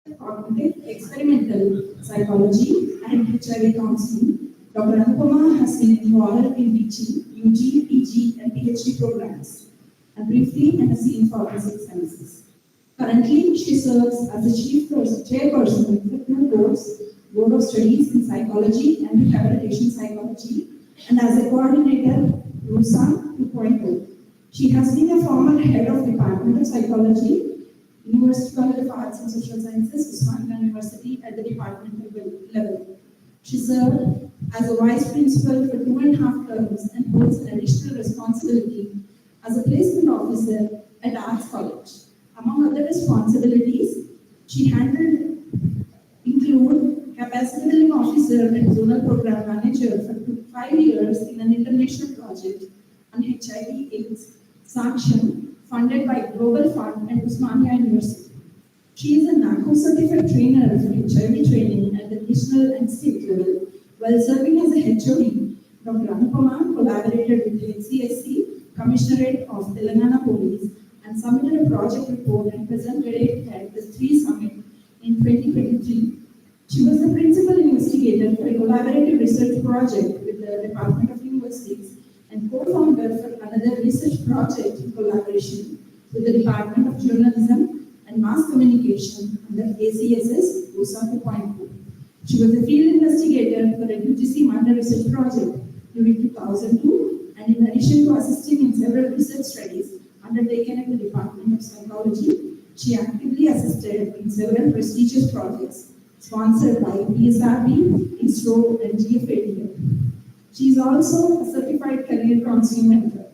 Cognitive experimental psychology and HIV counseling. Dr. Anupama has been involved in teaching UG, PG, and PhD programs, and briefly MSc in Forensic Sciences. Currently, she serves as the chairperson of the two boards, Board of Studies in Psychology and Rehabilitation Psychology, and as a coordinator, RUSA 2.0. She has been a former head of Department of Psychology, University College of Arts and Social Sciences, Usmania University at the departmental level. She served as a vice principal for 2.5 terms and holds an additional responsibility as a placement officer at Arts College. Among other responsibilities, she handled include capacity building officer and zonal program manager for 5 years in an international project on HIV/AIDS sanction funded by Global Fund and Usmania University. She is a NACO certified trainer for HIV training at the national and state level. While serving as a HOD, Dr. Anupama collaborated with the NCSC, Commissionerate of Telangana Police, and submitted a project report and presented it at the 3 Summit in 2023. She was the principal investigator for a collaborative research project with the Department of Linguistics and co-founder for another research project in collaboration with the Department of Journalism and Mass Communication under ACSS USA 2.0. She was a field investigator for a UGC Manda research project during 2002, and in addition to assisting in several research studies undertaken at the Department of Psychology, she actively assisted in several prestigious projects sponsored by PSRB, ISRO, and GFADL. She is also a certified career counseling mentor.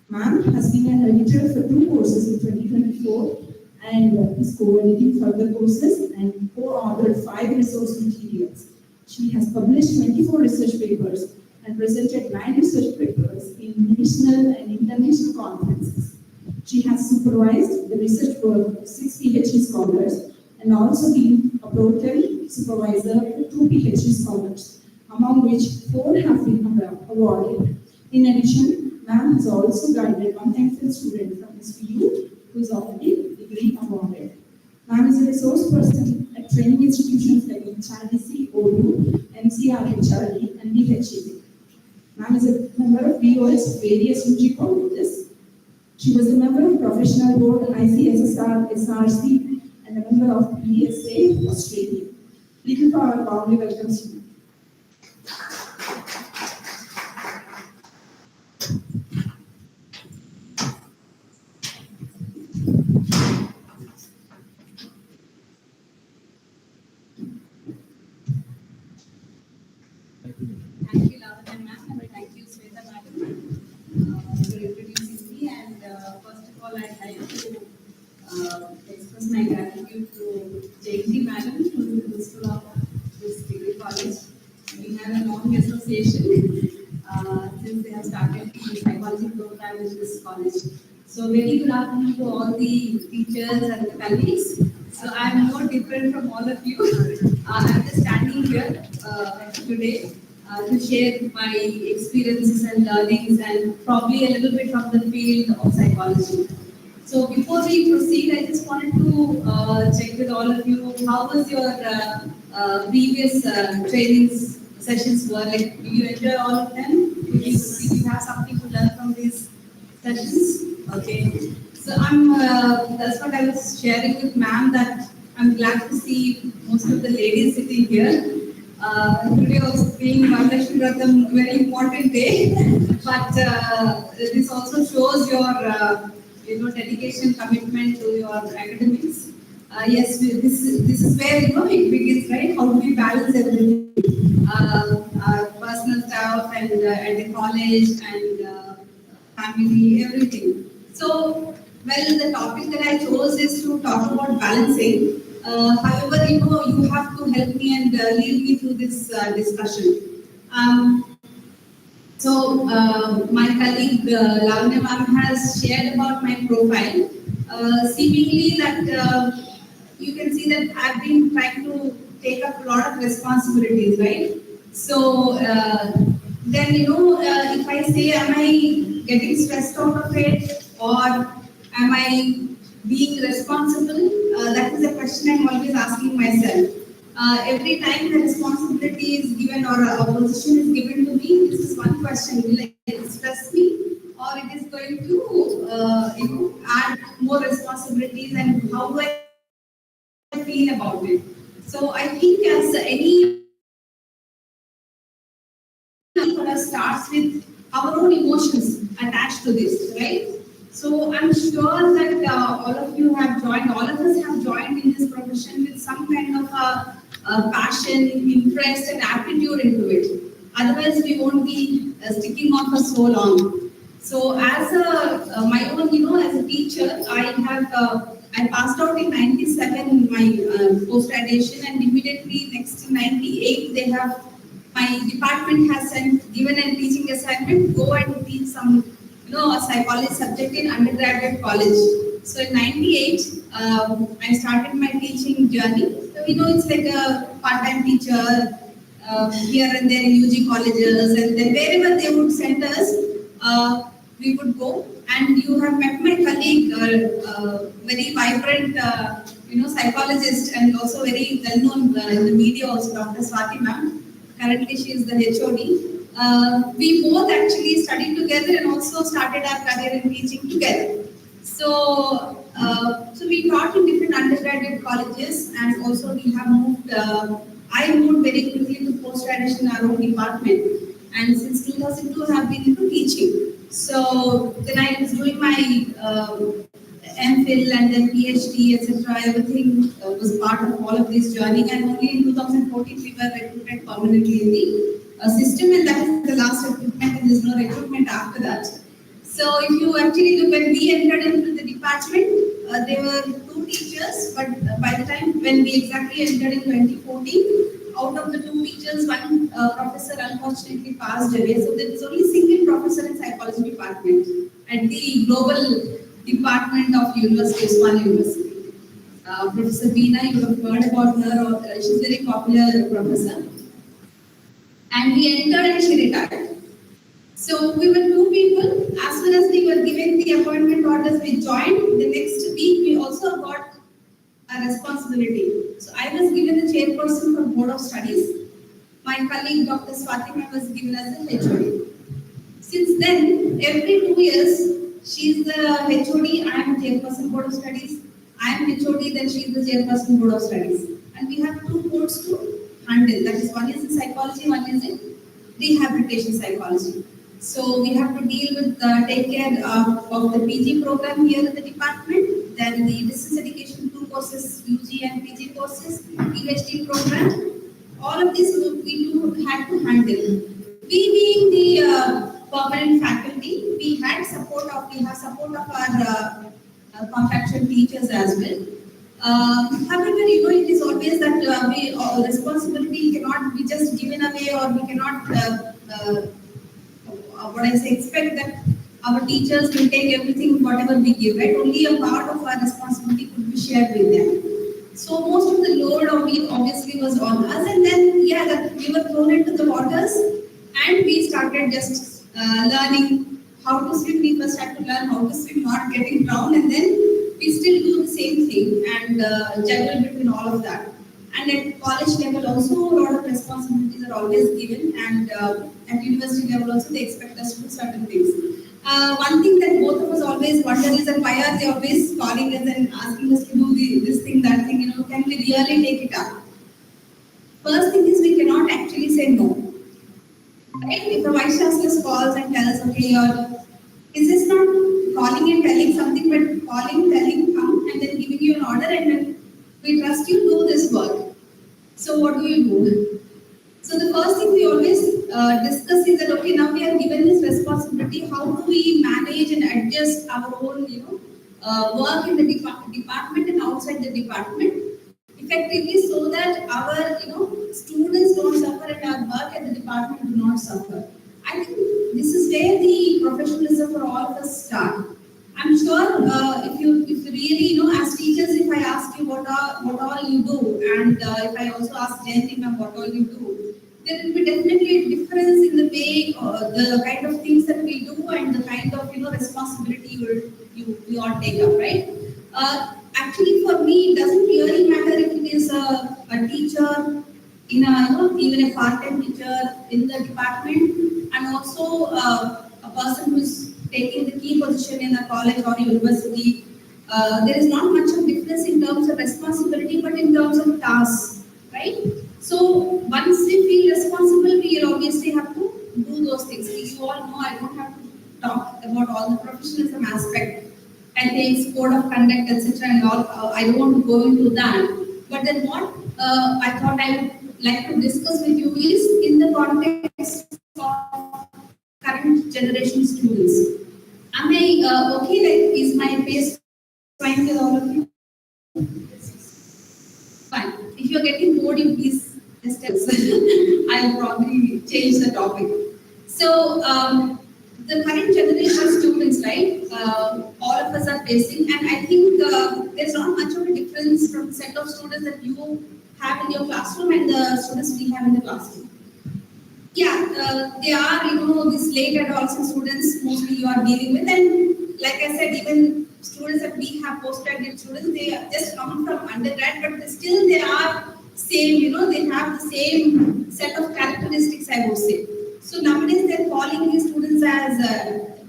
Ma'am has been an editor for 2 courses in 2024 and is co-editing further courses and co-authored 5 resource materials. She has published 24 research papers and presented 9 research papers in national and international conferences. She has supervised the research work of 6 PhD scholars and also been a pro tem supervisor for 2 PhD scholars, among which 4 have been awarded. In addition, Ma'am has also guided one MPhil student from SPU who is already degree awarded. Ma'am is a resource person at training institutions like HRDC, ODU, MCR, and DHED. Ma'am is a member of BOS of various UG colleges. She was a member of Professional Board ICSSR, SRC, and a member of PSA Australia. Little Power warmly welcomes you. Thank you, Lavanya ma'am, and thank you, Sweta madam, for introducing me. And first of all, I'd like to express my gratitude to Jayati madam, to the principal of this degree college. We have a long association since they have started the psychology program in this college. So very good afternoon to all the teachers and the colleagues. So I'm more different from all of you. I'm just standing here today to share my experiences and learnings and probably a little bit from the field of psychology. So before we proceed, I just wanted to check with all of you, how was your previous trainings sessions were? Like, did you enjoy all of them? Did you have something to learn from these sessions? Okay. So that's what I was sharing with ma'am, that I'm glad to see most of the ladies sitting here. Today also being Varalakshmi Vratam, very important day, but this also shows your dedication, commitment to your academics. Yes, this is where it begins, right? How do we balance everything, personal stuff and the college and family, everything. So, well, the topic that I chose is to talk about balancing. However, you have to help me and lead me through this discussion. So, my colleague Lavanya ma'am has shared about my profile. Seemingly that you can see that I've been trying to take up a lot of responsibilities, right? So, then if I say, am I getting stressed out of it, or am I being responsible, that is a question I'm always asking myself. Every time the responsibility is given or a position is given to me, this is one question: will it stress me, or it is going to add more responsibilities, and how do I feel about it? So I think as any starts with our own emotions attached to this, right? So I'm sure that all of you have joined, all of us have joined in this profession with some kind of a passion, interest, and aptitude into it. Otherwise, we won't be sticking on for so long. So, as my own, as a teacher, I passed out in '97 my post graduation, and immediately next in '98 they have my department has given a teaching assignment, go and teach some, a psychology subject in undergraduate college. So in '98, I started my teaching journey. So, it's like a part-time teacher here and there in UG colleges, and then wherever they would send us, we would go. And you have met my colleague, very vibrant, psychologist, and also very well-known in the media also, Dr. Swati ma'am. Currently, she is the HOD. We both actually studied together and also started our career in teaching together. So we taught in different undergraduate colleges, and also we have moved. I moved very quickly to post-graduation in our own department, and since 2002, I have been into teaching. So then I was doing my MPhil and then PhD, etc. Everything was part of all of this journey, and only in 2014 we were recruited permanently in the system, and that is the last recruitment, and there's no recruitment after that. So if you actually look, when we entered into the department, there were 2 teachers, but by the time when we exactly entered in 2014, out of the 2 teachers, one professor unfortunately passed away. So there was only single professor in psychology department at the global department of university, Swan University. Professor Veena, you have heard about her, or she's a very popular professor. And we entered and she retired. So we were 2 people. As soon as we were given the appointment orders, we joined. The next week, we also got a responsibility. So I was given the chairperson for Board of Studies. My colleague, Dr. Swatima, was given as the HOD. Since then, every 2 years, she's the HOD, I am chairperson Board of Studies. I am HOD, then she is the chairperson Board of Studies. And we have 2 boards to handle. That is, one is in psychology, one is in rehabilitation psychology. So we have to deal with, take care of the PG program here in the department, then the distance education 2 courses, UG and PG courses, PhD program. All of this we had to handle. We being the permanent faculty, we have support of our contractual teachers as well. However, it is always that responsibility cannot be just given away, or we cannot expect that our teachers will take everything, whatever we give, right? Only a part of our responsibility could be shared with them. So most of the load obviously was on us, and then we were thrown into the waters, and we started just learning how to swim. We first had to learn how to swim, not getting drowned, and then we still do the same thing and juggle between all of that. And at college level also, a lot of responsibilities are always given, and at university level also, they expect us to do certain things. One thing that both of us always wonder is that why are they always calling us and asking us to do this thing, that thing, can we really take it up? First thing is, we cannot actually say no. Right? If the Vice Chancellor calls and tells us, okay, is this not calling and telling something, but calling, telling, come, and then giving you an order, and then we trust you, do this work. So what do you do? So the first thing we always discuss is that, okay, now we are given this responsibility, how do we manage and adjust our own, work in the department and outside the department effectively, so that our, students don't suffer and our work at the department do not suffer. I think this is where the professionalism for all of us start. I'm sure if you really, as teachers, if I ask you what all you do, and if I also ask Jayanti ma'am what all you do, there will be definitely a difference in the way, the kind of things that we do, and the kind of responsibility we all take up, right? Actually, for me, it doesn't really matter if it is a teacher in a, even a part-time teacher in the department, and also a person who is taking the key position in a college or university. There is not much of difference in terms of responsibility, but in terms of tasks, right? So once we feel responsible, we will obviously have to do those things. You all know I don't have to talk about all the professionalism aspect, ethics, code of conduct, etc. and all. I don't want to go into that. But then what I thought I would like to discuss with you is in the context of current generation students. Am I okay? Like, is my face fine with all of you? Fine. If you're getting bored, you please just tell us. I'll probably change the topic. So, the current generation of students, right? All of us are facing, and I think there's not much of a difference from the set of students that you have in your classroom and the students we have in the classroom. Yeah, they are, these late adolescent students mostly you are dealing with, and like I said, even students that we have postgraduate students, they are just come from undergrad, but still they are same, they have the same set of characteristics, I would say. So nowadays they're calling these students as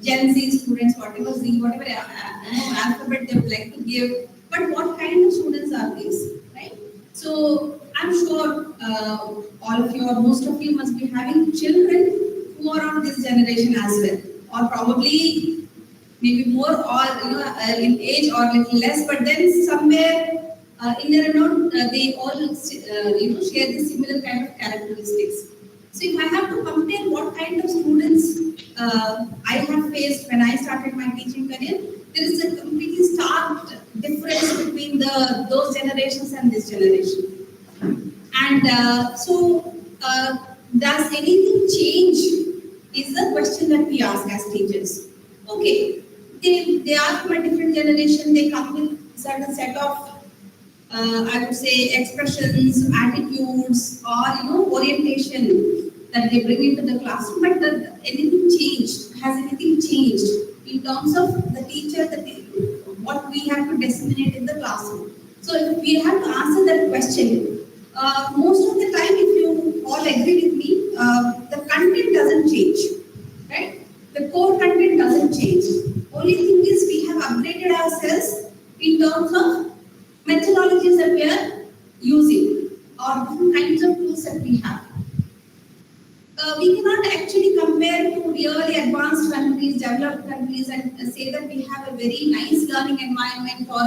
Gen Z students, whatever alphabet they would like to give. But what kind of students are these, right? So I'm sure all of you or most of you must be having children who are of this generation as well, or probably maybe more or in age or little less, but then somewhere in their own they all share the similar kind of characteristics. So if I have to compare what kind of students I have faced when I started my teaching career, there is a completely stark difference between those generations and this generation. And does anything change? Is the question that we ask as teachers. Okay, they are from a different generation. They come with certain set of I would say expressions, attitudes, or orientation that they bring into the classroom. But anything changed? Has anything changed in terms of the teacher, what we have to disseminate in the classroom? So if we have to answer that question, most of the time, if you all agree with me, the content doesn't change, right? The core content doesn't change. Only thing is we have upgraded ourselves in terms of methodologies that we are using or different kinds of tools that we have. We cannot actually compare to really advanced countries, developed countries, and say that we have a very nice learning environment or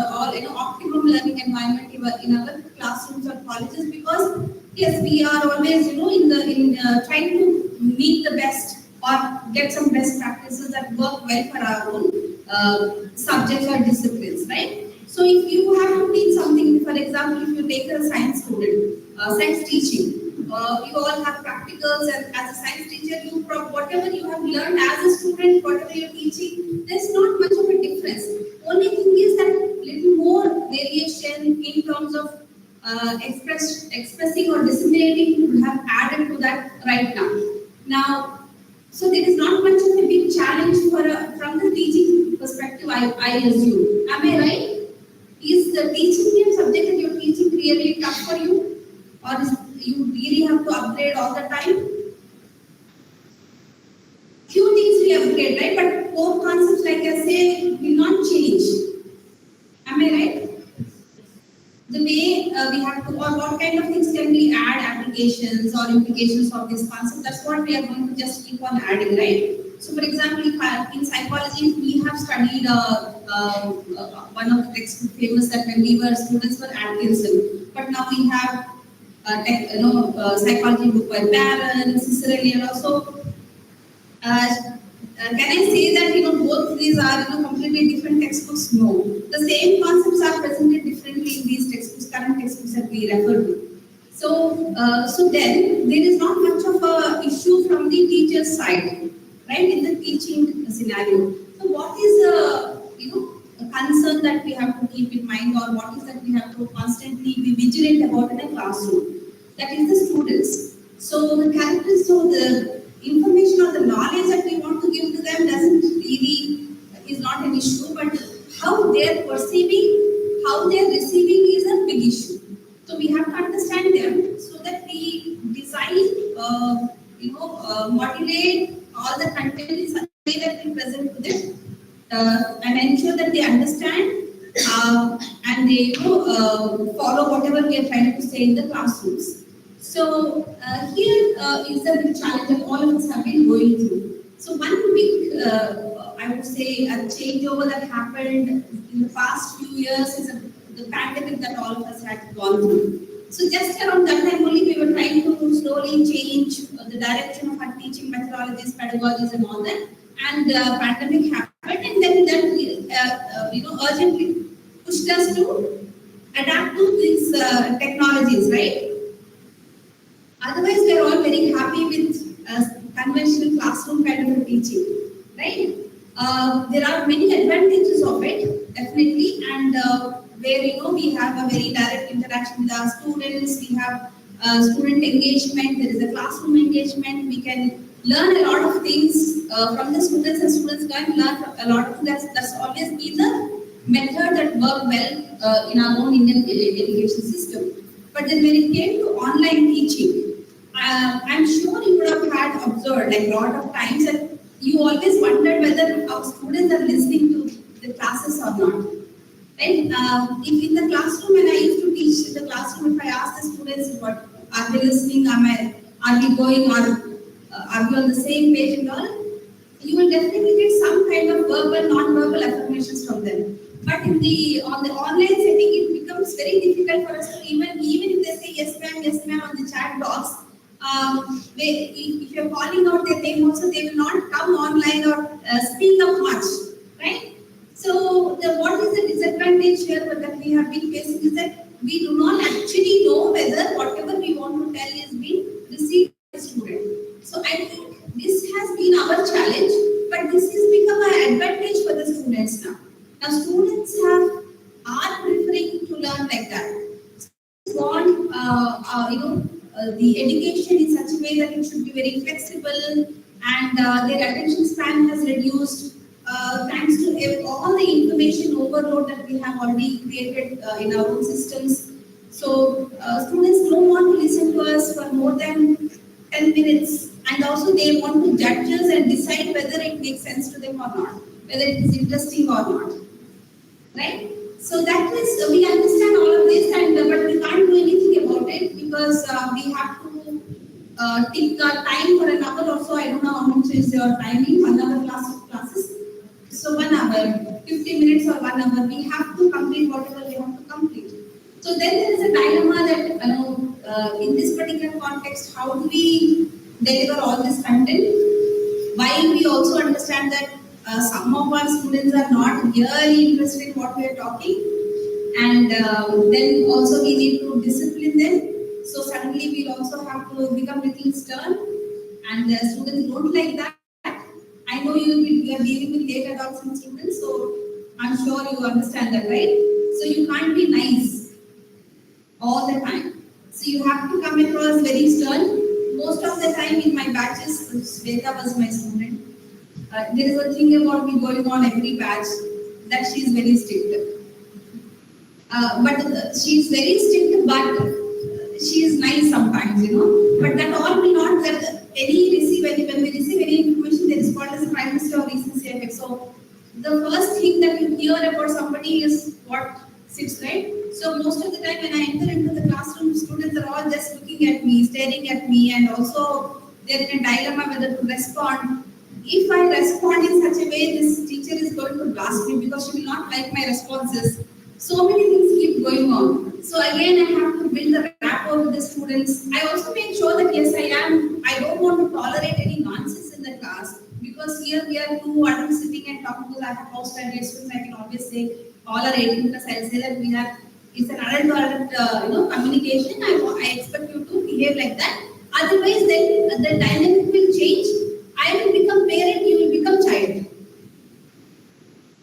optimum learning environment in our classrooms or colleges, because yes, we are always in trying to meet the best or get some best practices that work well for our own subjects or disciplines, right? So if you have to teach something, for example, if you take a science student, science teaching, you all have practicals, and as a science teacher, whatever you have learned as a student, whatever you're teaching, there's not much of a difference. Only thing is that little more variation in terms of expressing or disseminating would have added to that right now. So there is not much of a big challenge from the teaching perspective, I assume. Am I right? Is the teaching subject that you're teaching really tough for you, or you really have to upgrade all the time? Few things we upgrade, right? But core concepts, like I say, will not change. Am I right? The way we have to, or what kind of things can we add, applications or implications of this concept, that's what we are going to just keep on adding, right? So, for example, in psychology, we have studied one of the textbook famous that when we were students were Atkinson, but now we have psychology book by Barron, Cicerelli, and also. Can I say that both these are completely different textbooks? No, the same concepts are presented differently in these textbooks, current textbooks that we refer to. So, then there is not much of a issue from the teacher's side, right? In the teaching scenario. So, what is a concern that we have to keep in mind, or what is that we have to constantly be vigilant about in a classroom? That is the students. So, the characteristics of the information or the knowledge that we want to give to them is not an issue, but how their they're perceiving, how they're receiving is a big issue. So we have to understand them so that we design, modulate all the content in such a way that we present to them and ensure that they understand and they follow whatever we are trying to say in the classrooms. So here is the big challenge that all of us have been going through. So one big, I would say, a changeover that happened in the past few years is the pandemic that all of us had gone through. So just around that time only we were trying to slowly change the direction of our teaching methodologies, pedagogies and all that. And pandemic happened and then that urgently pushed us to adapt to these technologies, right? Otherwise, we are all very happy with conventional classroom kind of teaching, right? There are many advantages of it, definitely, and where we have a very direct interaction with our students. We have student engagement. There is a classroom engagement. We can learn a lot of things from the students, and students can learn a lot of things. That's always been the method that worked well in our own Indian education system. But then when it came to online teaching, I'm sure you would have had observed like a lot of times that you always wondered whether our students are listening to the classes or not. Right? If in the classroom, when I used to teach in the classroom, if I ask the students, "What are they listening? Are we going? Are we on the same page and all?" You will definitely get some kind of verbal, non-verbal affirmations from them. But on the online setting, it becomes very difficult for us to even if they say yes ma'am on the chat box. If you're calling out their name also, they will not come online or speak up much, right? So what is the disadvantage here that we have been facing is that we do not actually know whether whatever we want to tell is being received by the student. So I think this has been our challenge, but this has become an advantage for the students now. Now students are preferring to learn like that. Want the education in such a way that it should be very flexible and their attention span has reduced thanks to all the information overload that we have already created in our own systems. So students don't want to listen to us for more than 10 minutes, and also they want to judge us and decide whether it makes sense to them or not, whether it is interesting or not, right? So that is, we understand all of this, and but we can't do anything about it because we have to take time for an hour or so. I don't know how much is your timing, 1 hour classes. So 1 hour, 50 minutes or 1 hour, we have to complete whatever we have to complete. So then there is a dilemma that in this particular context, how do we deliver all this content? While we also understand that some of our students are not really interested in what we are talking, and then also we need to discipline them. So suddenly we'll also have to become a little stern, and the students don't like that. I know you are dealing with late adolescent students, so I'm sure you understand that, right? So you can't be nice all the time. So you have to come across very stern. Most of the time in my batches, Sweta was my student. There is a thing about me going on every batch that she is very strict. But she is very strict, but she is nice sometimes, But that all will not let when we receive any information, there is called as a prime minister of recency effect. So the first thing that you hear about somebody is what sits, right? So most of the time when I enter into the classroom, students are all just looking at me, staring at me, and also they're in a dilemma whether to respond. If I respond in such a way, this teacher is going to blast me because she will not like my responses. So many things keep going on. So again, I have to build a rapport with the students. I also make sure that yes, I don't want to tolerate any nonsense in the class, because here we are two adults sitting and talking to the postgraduate students. I can always say all are 18 plus. I'll say that it's an adult communication. I expect you to behave like that. Otherwise, then the dynamic will change. I will become parent, you will become child.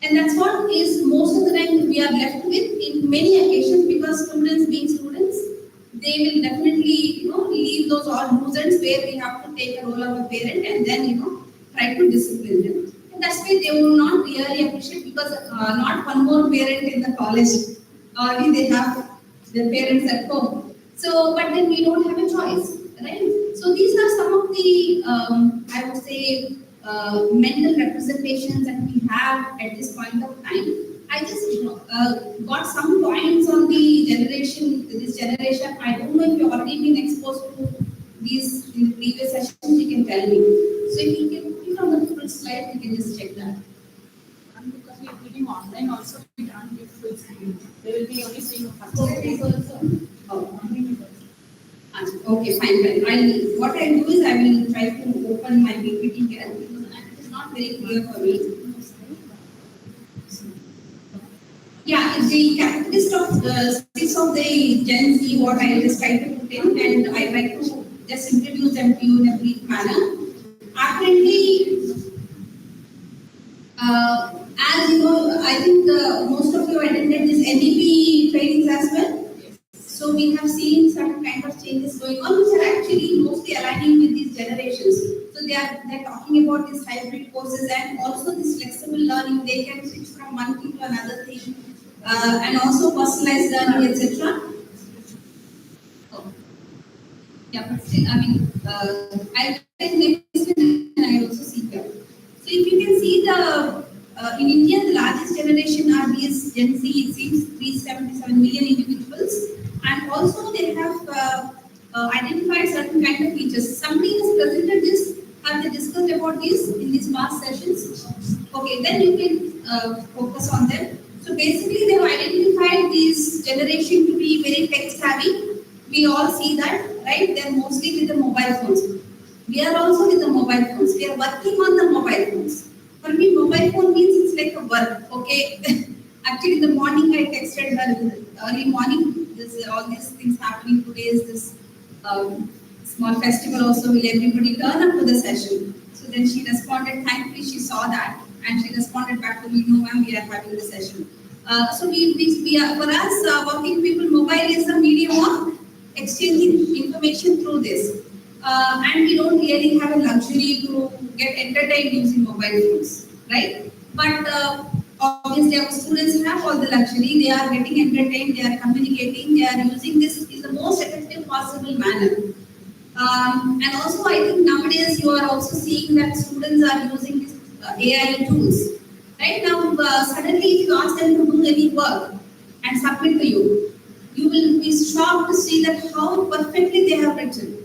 And that's what is most of the time we are left with in many occasions, because students being students, they will definitely leave those all nuisance where we have to take a role of a parent and then try to discipline them. And that's why they will not really appreciate because not one more parent in the college, already they have their parents at home. So, but then we don't have a choice, right? So these are some of the, I would say, mental representations that we have at this point of time. I just got some points on the generation, this generation. I don't know if you've already been exposed to these in the previous sessions, you can tell me. So if you can put it on the full slide, we can just check that. And because we are reading online also, we can't give full screen. They will be only seeing a first Okay, screen. so, oh, okay, fine. What I'll do is I will try to open my PPT here because it is not very clear for me. Yeah, the characteristic of the Gen Z, what I just try to put in, and I try to just introduce them to you in a brief manner. Apparently, as you know, I think most of you attended this NEP trainings as well. So we have seen certain kind of changes going on, which are actually mostly aligning with these generations. So they're talking about these hybrid courses and also this flexible learning. They can switch from one thing to another thing, and also personalized learning, etc. Oh. Yeah, but still, I mean, I'll take next one and I also see here. So if you can see the in India, the largest generation are these Gen Z. It seems 377 million individuals, and also they have identified certain kind of features. Somebody has presented this. Have they discussed about this in these past sessions? Okay, then you can focus on them. So basically, they have identified this generation to be very tech savvy. We all see that, right? They're mostly with the mobile phones. We are also with the mobile phones. We are working on the mobile phones. For me, mobile phone means it's like a work, okay? Actually, in the morning I texted her, early morning, all these things happening today is this small festival also, will everybody turn up to the session? So then she responded, thankfully she saw that, and she responded back to me, no ma'am, we are having the session. So we are, for us, working people, mobile is the medium of exchanging information through this. And we don't really have a luxury to get entertained using mobile phones, right? But obviously our students have all the luxury, they are getting entertained, they are communicating, they are using this in the most effective possible manner. And also I think nowadays you are also seeing that students are using these AI tools. Right now, suddenly if you ask them to do any work and submit to you, you will be shocked to see that how perfectly they have written.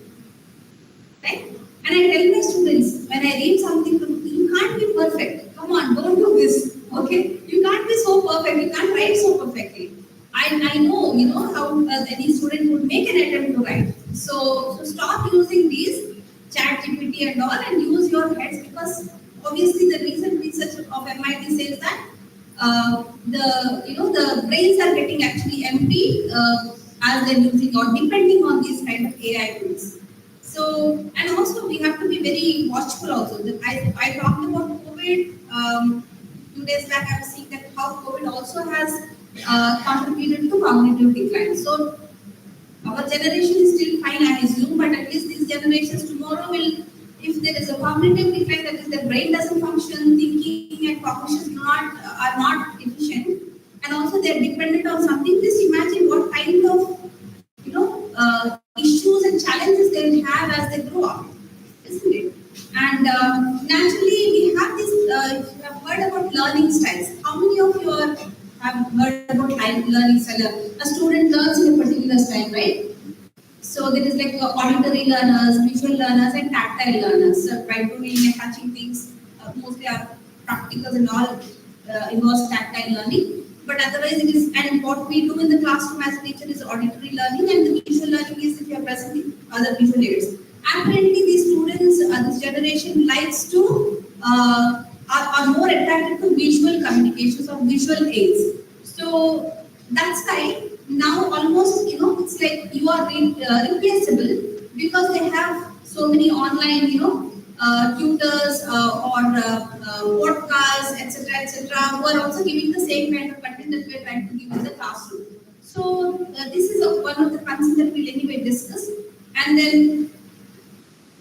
Right? And I tell my students, when I read something, you can't be perfect. Come on, don't do this. Okay? You can't be so perfect. You can't write so perfectly. I know, you know, how any student would make an attempt to write. So stop using these chat GPT and all and use your heads, because obviously the recent research of MIT says that the brains are getting actually empty as they're using or depending on these kind of AI tools. So, and also we have to be very watchful also. I talked about COVID 2 days back. I was seeing that how COVID also has contributed to cognitive decline. So our generation is still fine, I assume, but at least these generations tomorrow will, if there is a cognitive decline, that is, their brain doesn't function, thinking and cognition are not efficient, and also they are dependent on something. Just imagine what kind of issues and challenges they will have as they grow up, isn't it? And naturally, we have this. You have heard about learning styles. How many of you have heard about learning style? A student learns in a particular style, right? So there is like auditory learners, visual learners, and tactile learners. So by doing and touching things, mostly are practicals and all involves tactile learning. But otherwise, it is, and what we do in the classroom as a teacher is auditory learning, and the visual learning is if you are presenting other visual aids. Apparently, these students, this generation likes to are more attracted to visual communications or visual aids. So that's why now almost it's like you are replaceable, because they have so many online tutors or podcasts, etc., who are also giving the same kind of content that we are trying to give in the classroom. So this is one of the concerns that we'll anyway discuss. And then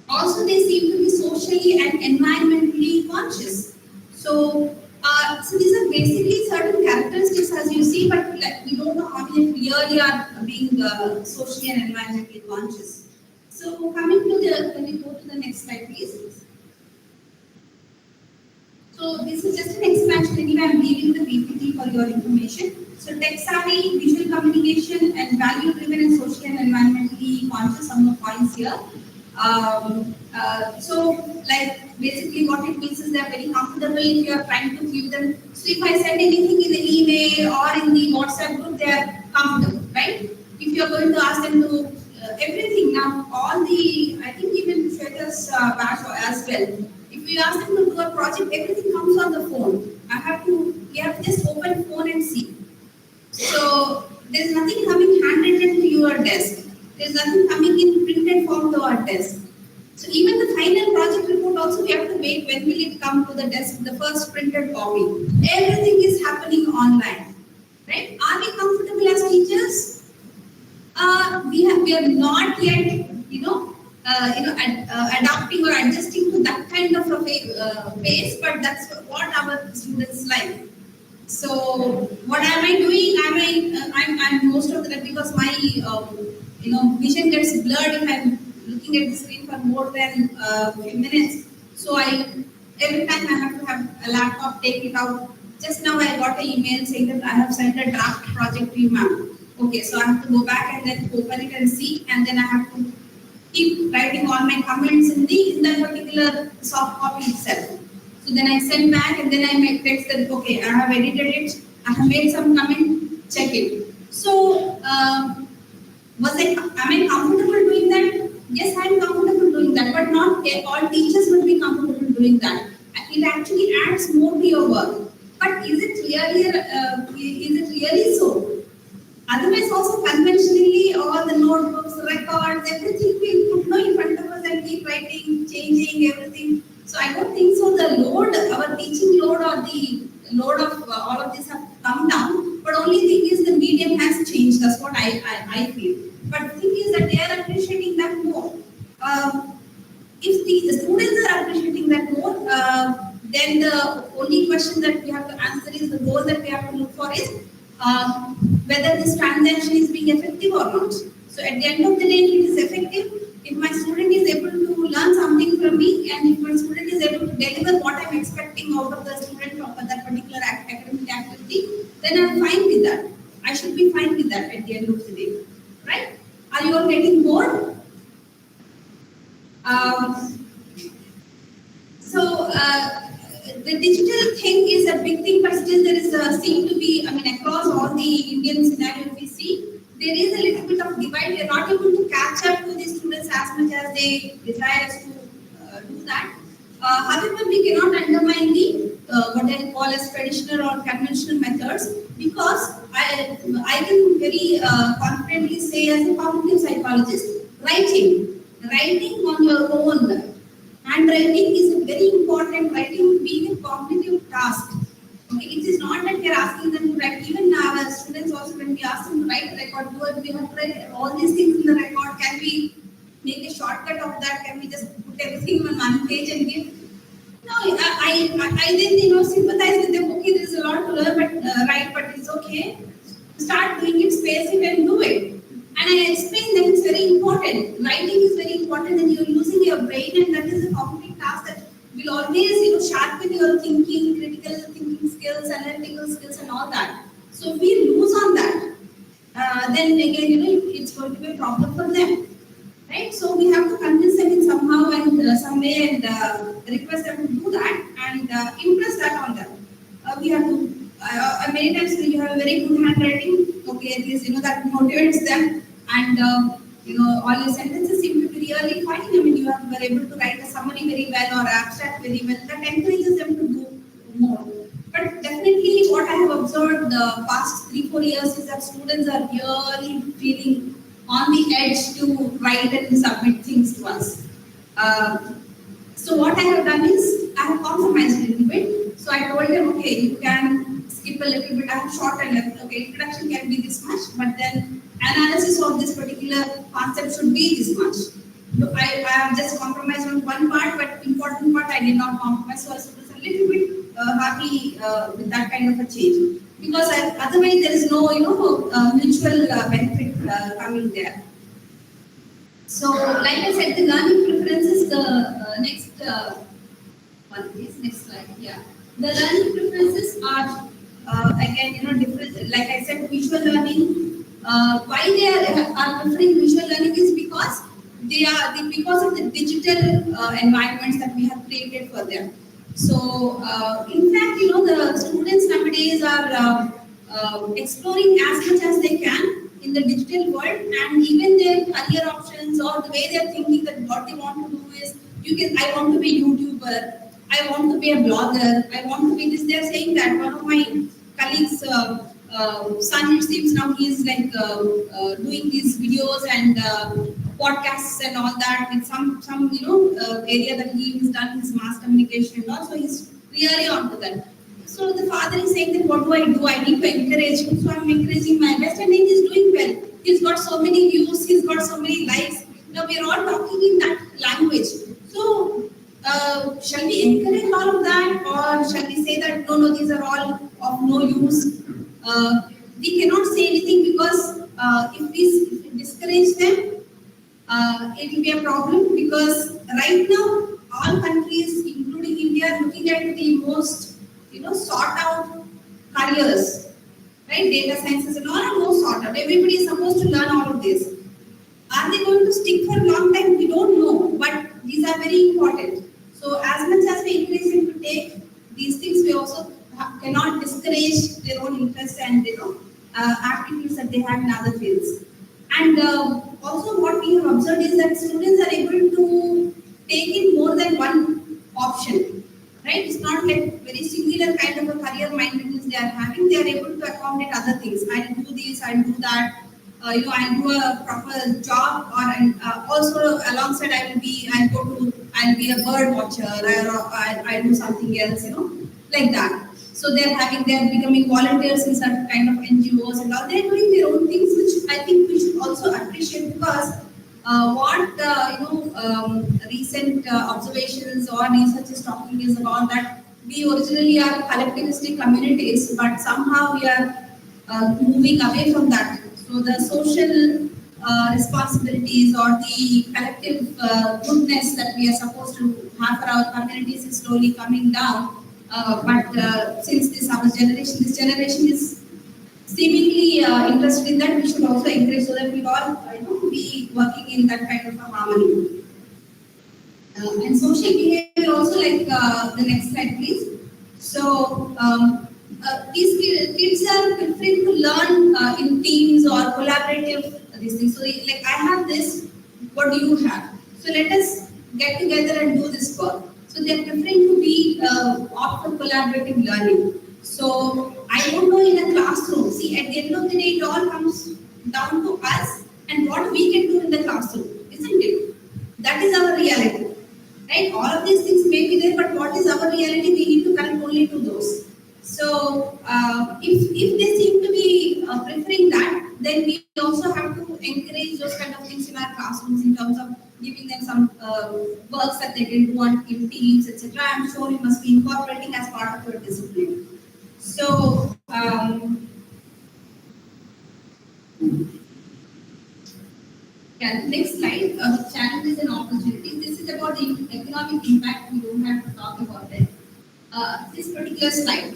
also they seem to be socially and environmentally conscious. So these are basically certain characteristics as you see, but like, we don't know how many really are being socially and environmentally conscious. So coming to the, can we go to the next slide, please? So this is just an expansion. Anyway, I'm leaving the PPT for your information. So tech savvy, visual communication, and value driven and social and environmentally conscious. Some of the points here. So like basically what it means is they're very comfortable if you are trying to give them. So if I send anything in the email or in the WhatsApp group, they are comfortable, right? If you are going to ask them to everything now, all the I think even Shweta's batch as well. If you ask them to do a project, everything comes on the phone. We have to just open phone and see. So there's nothing coming handwritten to your desk. There's nothing coming in printed form to our desk. So even the final project report also we have to wait when will it come to the desk, the first printed copy. Everything is happening online. Right? Are we comfortable as teachers? We are not yet, adapting or adjusting to that kind of a pace, but that's what our students like. So what am I doing? I'm most of the time because my vision gets blurred if I'm looking at the screen for more than a few minutes. So every time I have to have a laptop, take it out. Just now I got an email saying that I have sent a draft project to you, ma'am. Okay, so I have to go back and then open it and see, and then I have to keep writing all my comments in that particular soft copy itself. So then I send back and then I make text that okay, I have edited it, I have made some comment, check it. So am I comfortable doing that? Yes, I am comfortable doing that, but not all teachers will be comfortable doing that. It actually adds more to your work. But is it really so? Otherwise, also conventionally, all the notebooks, records, everything we put in front of us and keep writing, changing everything. So I don't think so. The load, our teaching load or the load of all of this have come down. But only thing is the medium has changed. That's what I feel. But the thing is that they are appreciating that more. If the students are appreciating that more, then the only question that we have to answer is the goal that we have to look for is whether this transaction is being effective or not. So at the end of the day, if it is effective, if my student is able to learn something from me, and if my student is able to deliver what I'm expecting out of the student for that particular academic activity, then I'm fine with that. I should be fine with that at the end of the day, right? Are you all getting bored? The digital thing is a big thing, but still there is seem to be, across all the Indian scenario we see, there is a little bit of divide. We are not able to catch up to the students as much as they desire us to do that. However, we cannot undermine the what I call as traditional or conventional methods, because I can very confidently say as a cognitive psychologist, writing on your own. Handwriting is a very important, writing being a cognitive task. Okay, it is not that we are asking them to write. Even our students also, when we ask them to write a record, we have to write all these things in the record. Can we make a shortcut of that? Can we just put everything on one page and give? No, I then sympathize with them. Okay, there is a lot to learn, but it's okay. Start doing it, space it, and do it. And I explain that it's very important. Writing is very important, and you're using your brain, and that is a cognitive task that will always, sharpen your thinking, critical thinking skills, analytical skills, and all that. So if we lose on that, then again, it's going to be a problem for them, right? So we have to convince them in somehow and some way, and request them to do that and impress that on them. We have to. Many times you have a very good handwriting. Okay, at least that motivates them, and all your sentences seem to be really fine. You were able to write a summary very well or abstract very well. That encourages them to do more. But definitely, what I have observed the past 3-4 years is that students are really feeling on the edge to write and submit things to us. So what I have done is I have compromised a little bit. So I told them, okay, you can skip a little bit. I have shortened it. Okay, introduction can be this much, but then analysis of this particular concept should be this much. So I have just compromised on one part, but important part I did not compromise. So I was a little bit happy with that kind of a change, because otherwise there is no mutual benefit coming there. So, like I said, the learning preferences, the next one please, next slide. Yeah, the learning preferences are again different. Like I said, visual learning. Why they are preferring visual learning is because because of the digital environments that we have created for them. So, in fact, the students nowadays are exploring as much as they can in the digital world, and even their career options or the way they are thinking that what they want to do is, I want to be a YouTuber, I want to be a blogger, I want to be this. They are saying that one of my colleagues. Son, it seems now he is like doing these videos and podcasts and all that with some area that he has done his mass communication and also he's really onto that. So the father is saying that what do? I need to encourage him. So I'm encouraging my best, and he's doing well. He's got so many views, he's got so many likes. Now we are all talking in that language. So shall we encourage all of that, or shall we say that no, these are all of no use? We cannot say anything, because if we discourage them, it will be a problem, because right now all countries, including India, are looking at the most sought out careers, right? Data sciences and all are most sought out. Everybody is supposed to learn all of this. Are they going to stick for a long time? We don't know, but these are very important. So as much as we encourage them to take these things, we also cannot discourage their own interests and activities that they have in other fields. And also what we have observed is that students are able to take in more than one option, right? It's not like very singular kind of a career mindedness they are having. They are able to accommodate other things. I'll do this, I'll do that. I'll do a proper job, or also alongside I'll be a bird watcher, or I'll do something else, like that. So they're becoming volunteers in certain kind of NGOs and all. They're doing their own things, which I think we should also appreciate, because recent observations or research is talking is about that we originally are collectivistic communities, but somehow we are moving away from that. So the social responsibilities or the collective goodness that we are supposed to have for our communities is slowly coming down. But since this generation is seemingly interested in that, we should also encourage, so that we all be working in that kind of a harmony. And social behavior also, like the next slide please. So these kids are preferring to learn in teams or collaborative these things. So like, I have this, what do you have? So let us get together and do this work. So they are preferring to be opt for collaborative learning. So I don't know, in a classroom, see, at the end of the day, it all comes down to us and what we can do in the classroom, isn't it? That is our reality, right? All of these things may be there, but what is our reality? We need to connect only to those. So if they seem to be preferring that, then we also have to encourage those kind of things in our classrooms, in terms of giving them some works that they can do on in teams, etc. I'm sure you must be incorporating as part of your discipline. So yeah, next slide, challenges and opportunities. This is about the economic impact. We don't have to talk about it. This particular slide.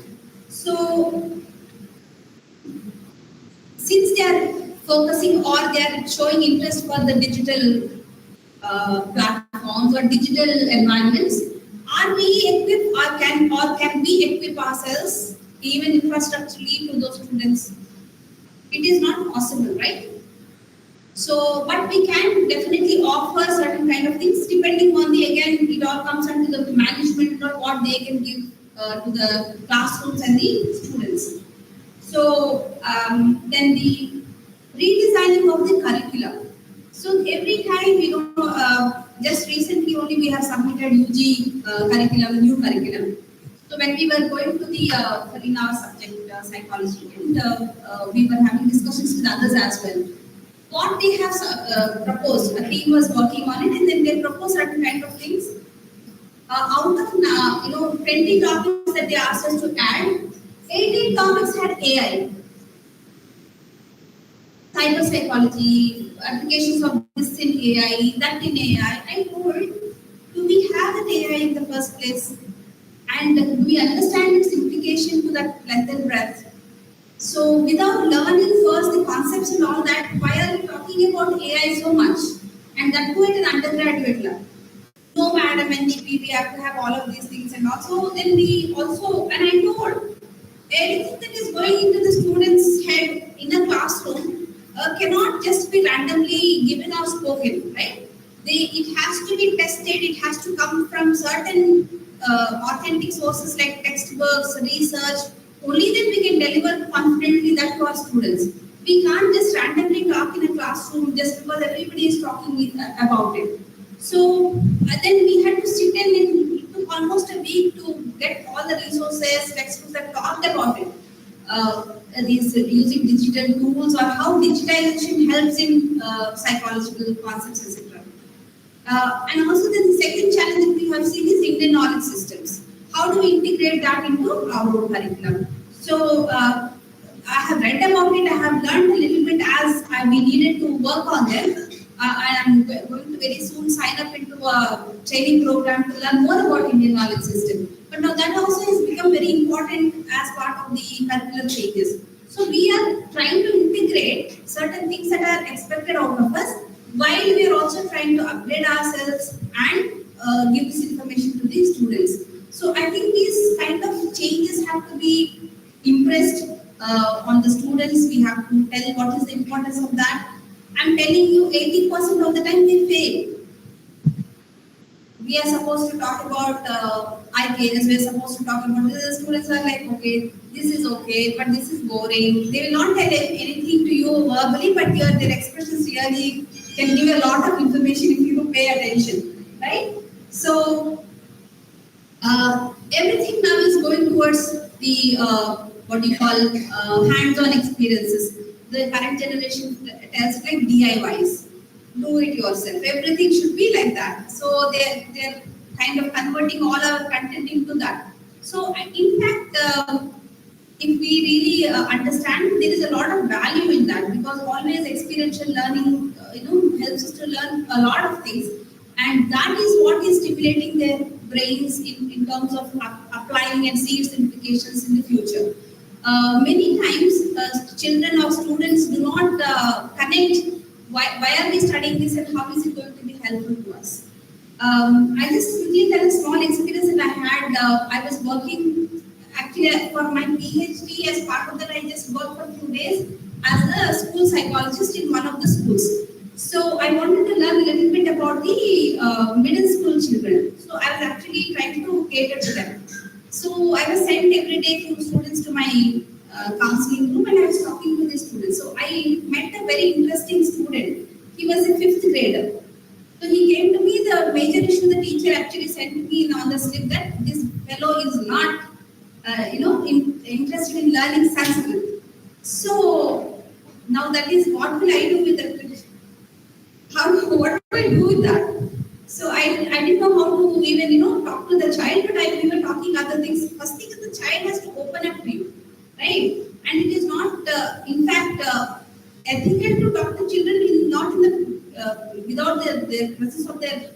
So since they are focusing or they are showing interest for the digital platforms or digital environments, are we equipped, or can we equip ourselves even infrastructurally to those students? It is not possible, right? So, but we can definitely offer certain kind of things, depending on again, it all comes under the management or what they can give to the classrooms and the students. So, then the redesigning of the curriculum. So every time, just recently only we have submitted UG curriculum, new curriculum. So when we were going to the in our subject psychology, and we were having discussions with others as well. What they have proposed, a team was working on it, and then they proposed certain kind of things. Out of 20 topics that they asked us to add, 18 topics had AI, cyber psychology, applications of this in AI, that in AI. I told, do we have that AI in the first place? And do we understand its implication to that length and breadth? So without learning first the concepts and all that, why are we talking about AI so much? And that too at an undergraduate level. No, madam, NDP, we have to have all of these things, and also then we also, and I told, everything that is going into the student's head in a classroom cannot just be randomly given or spoken, right? It has to be tested, it has to come from certain authentic sources like textbooks, research. Only then we can deliver confidently that to our students. We can't just randomly talk in a classroom just because everybody is talking about it. So then we had to sit and it took almost a week to get all the resources, textbooks that talked about it. These using digital tools or how digitization helps in psychological concepts, etc. And also the second challenge that we have seen is Indian knowledge systems. How do we integrate that into our own curriculum? So I have read about it, I have learned a little bit as we needed to work on them. And I'm going to very soon sign up into a training program to learn more about Indian knowledge system. But now that also has become very important as part of the curriculum changes. So we are trying to integrate certain things that are expected out of us, while we are also trying to upgrade ourselves and give this information to the students. So I think these kind of changes have to be impressed on the students. We have to tell what is the importance of that. I'm telling you, 80% of the time we fail. We are supposed to talk about IKS, we are supposed to talk about this. The students are like, okay, this is okay, but this is boring. They will not tell anything to you verbally, but their expressions really can give a lot of information if you pay attention, right? So everything now is going towards the what you call hands-on experiences. The current generation tells like DIYs, do it yourself. Everything should be like that. So they're kind of converting all our content into that. So in fact, if we really understand, there is a lot of value in that, because always experiential learning, helps us to learn a lot of things, and that is what is stimulating their brains in terms of applying and see its implications in the future. Many times, children or students do not connect why are we studying this and how is it going to be helpful to us. I just quickly tell a small experience that I had. I was working actually for my PhD. As part of that, I just worked for a few days as a school psychologist in one of the schools. So I wanted to learn a little bit about the middle school children. So I was actually trying to cater to them. So I was sent every day few students to my counseling room, and I was talking to the students. So I met a very interesting student. He was a 5th grader. So he came to me. The major issue the teacher actually sent to me on the slip that this fellow is not, interested in learning Sanskrit. So now that is, what will I do with that? What do I do with that? So I didn't know how to even talk to the child, but we were talking other things. First thing is the child has to open up to you, right? And it is not, in fact, ethical to talk to children not in the without the presence of their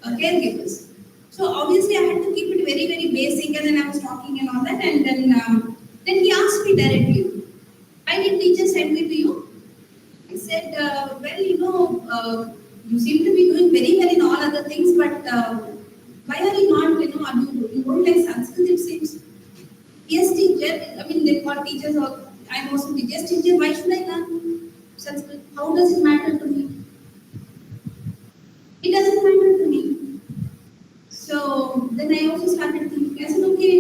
caregivers. So obviously I had to keep it very, very basic, and then I was talking and all that, and then he asked me directly, "Why did teacher send me to you?" I said, "Well, you seem to be doing very well in all other things, but why are you not, you don't like Sanskrit, it seems." "Yes, teacher." I mean, they call teachers, or I'm also teacher. "Yes, teacher, why should I learn Sanskrit? How does it matter to me?" "It doesn't matter to me." So then I also started thinking. I said, "Okay,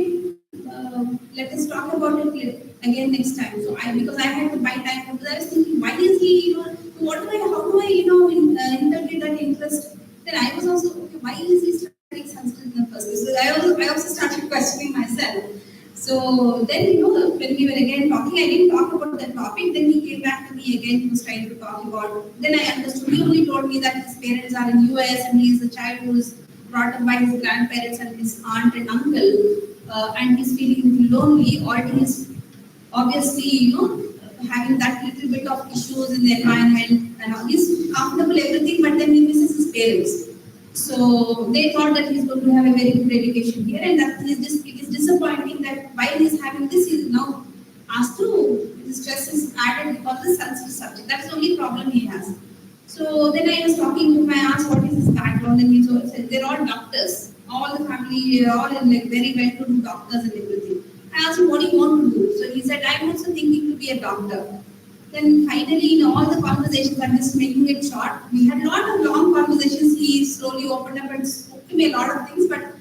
let us talk about it again next time." So because I had to buy time, because I was thinking, why is he, how do I, interpret that interest? Then I was also, okay, why is he studying Sanskrit in the first place? So I also started questioning myself. So then, when we were again talking, I didn't talk about that topic. Then he came back to me again. He was trying to talk about. Then I understood. He only told me that his parents are in US and he is a child who is brought up by his grandparents and his aunt and uncle, and he's feeling lonely, or he's obviously, having that little bit of issues in the environment, and all. He's comfortable everything, but then he misses his parents. So they thought that he's going to have a very good education here, and that it is disappointing that while he's having this, he's now asked to, his stress is added because the Sanskrit subject. That's the only problem he has. So then I was talking to him, I asked what is his background, and he said they're all doctors. All the family are all in like very well-to-do doctors and everything. I asked him what do you want to do. So he said, I'm also thinking to be a doctor. Then finally, in all the conversations, I'm just making it short. We had a lot of long conversations. He slowly opened up and spoke to me a lot of things, but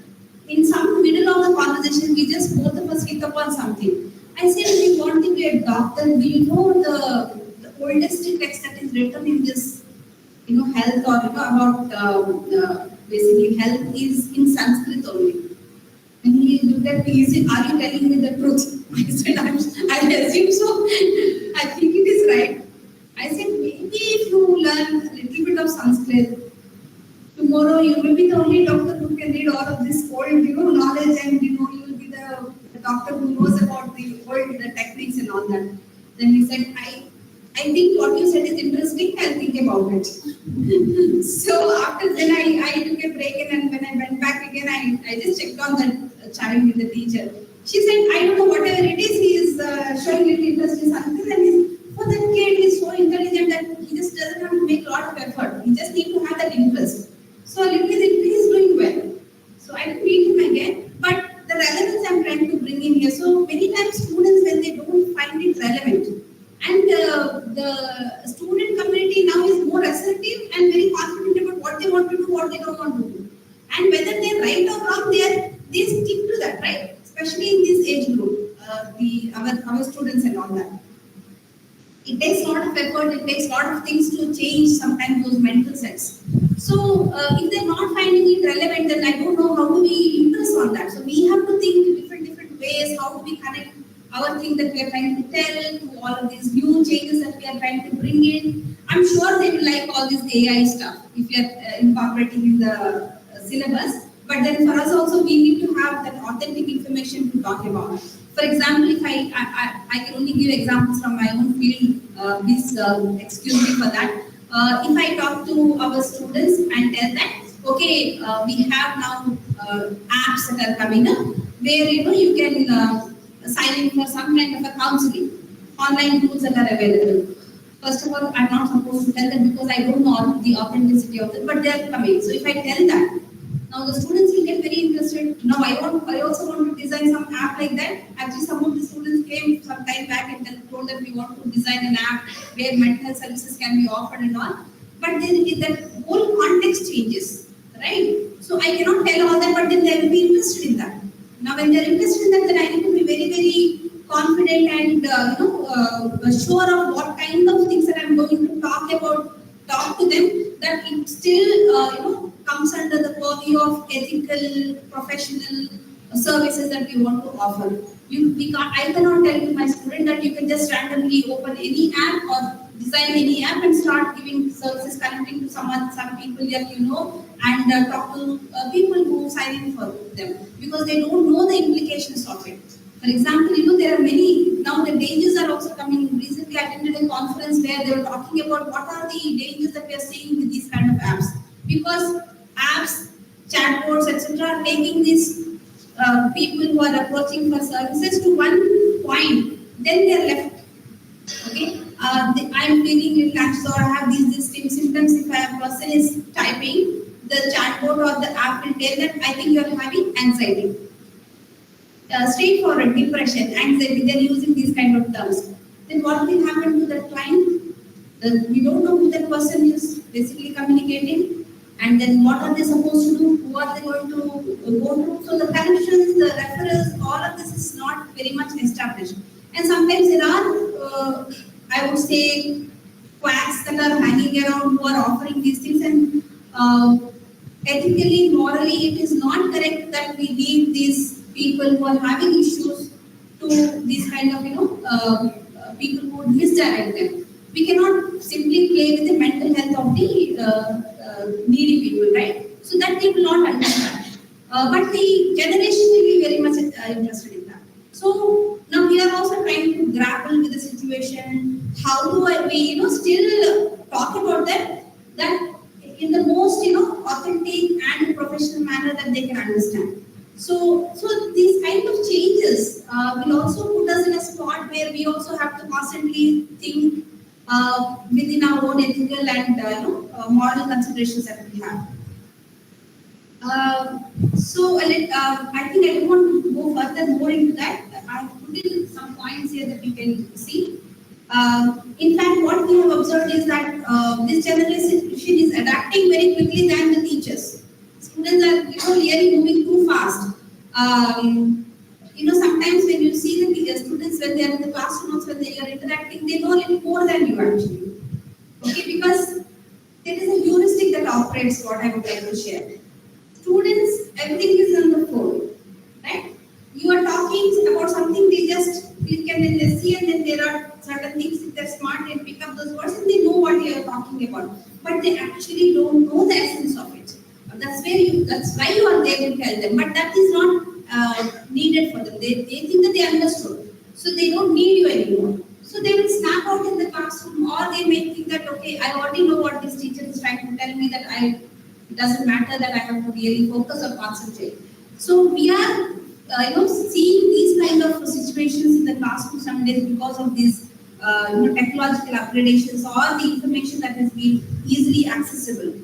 in some middle of the conversation, we just both of us hit upon something. I said, if you want to be a doctor, do you know the oldest text that is written in this, health, or about basically health is in Sanskrit only. And he looked at me, he said, are you telling me the truth? I said, I assume so. I think it is right. I said, maybe if you learn a little bit of Sanskrit, tomorrow you will be the only doctor who can read all of this old, knowledge, and you will be the doctor who knows about the old techniques and all that. Then he said, I think what you said is interesting, I'll think about it. So after then I took a break, and when I went back again, I just checked on that child with the teacher. She said, I don't know, whatever it is, he is showing little interest in something, and for that kid, he's so intelligent that he just doesn't have to make a lot of effort. He just needs to have that interest. So little bit he's doing well. So I didn't meet him again, but the relevance I'm trying to bring in here. So many times students, when they don't find it relevant, and the student community now is more assertive and very confident about what they want to do, what they don't want to do. And whether they're right or wrong, they stick to that, right? Especially in this age group, our students and all that. It takes a lot of effort, it takes a lot of things to change sometimes those mental sets. So if they're not finding it relevant, then I don't know how do we impress on that. So we have to think different ways, how do we connect our thing that we are trying to tell to all of these new changes that we are trying to bring in. I'm sure they will like all this AI stuff if you are incorporating in the syllabus. But then for us also, we need to have that authentic information to talk about. For example, if I can only give examples from my own field, please excuse me for that. If I talk to our students and tell them, okay, we have now apps that are coming up where you can sign in for some kind of a counseling, online tools that are available. First of all, I'm not supposed to tell them because I don't know the authenticity of it, but they are coming. So if I tell that, now the students will get very interested. Now I also want to design some app like that. Actually, some of the students came some time back and told that we want to design an app where mental health services can be offered and all. But then that whole context changes, right? So I cannot tell all that, but then they will be interested in that. Now when they are interested in that, then I need to be very, very confident and sure of what kind of things that I'm going to talk to them, that it still comes under the purview of ethical, professional services that we want to offer. I cannot tell to my student that you can just randomly open any app or design any app and start giving services, connecting to some people that and talk to people who sign in for them, because they don't know the implications of it. For example, there are many, now the dangers are also coming. Recently I attended a conference where they were talking about what are the dangers that we are seeing with these kind of apps. Because apps, chatbots, etc. are taking these people who are approaching for services to one point, then they are left. Okay, I'm feeling little anxious or I have these symptoms. If a person is typing, the chatbot or the app will tell that I think you are having anxiety. Straightforward, depression, anxiety, they're using these kind of terms. Then what will happen to that client? We don't know who that person is basically communicating. And then what are they supposed to do? Who are they going to go to? So the connections, the referrals, all of this is not very much established. And sometimes there are, I would say, quacks that are hanging around who are offering these things. And ethically, morally, it is not correct that we leave these people who are having issues to these kind of, people who would misdirect them. We cannot simply play with the mental health of the needy people, right? so that they will not understand. But the generation will be very much interested in that. So now we are also trying to grapple with the situation. How do we still talk about them that in the most authentic and professional manner that they can understand. So these kind of changes will also put us in a spot where we also have to constantly think within our own ethical and moral considerations that we have. I think I don't want to go further more into that. I have put in some points here that you can see. In fact, what we have observed is that this generation is adapting very quickly than the teachers. Students are really moving too fast. Sometimes when you see the students when they are in the classrooms, when they are interacting, they know a little more than you actually. Okay, because there is a heuristic that operates what I would like to share. Students, everything is on the phone, right? You are talking about something, they just click and then they see, and then there are certain things, if they're smart, they pick up those words and they know what you are talking about. But they actually don't know the essence of it. That's why you are there to tell them. But that is not needed for them. They think that they understood. So they don't need you anymore. So they will snap out in the classroom, or they may think that, okay, I already know what this teacher is trying to tell me, that it doesn't matter that I have to really focus or concentrate. So we are seeing these kind of situations in the classroom some days because of these technological upgradations or the information that has been easily accessible.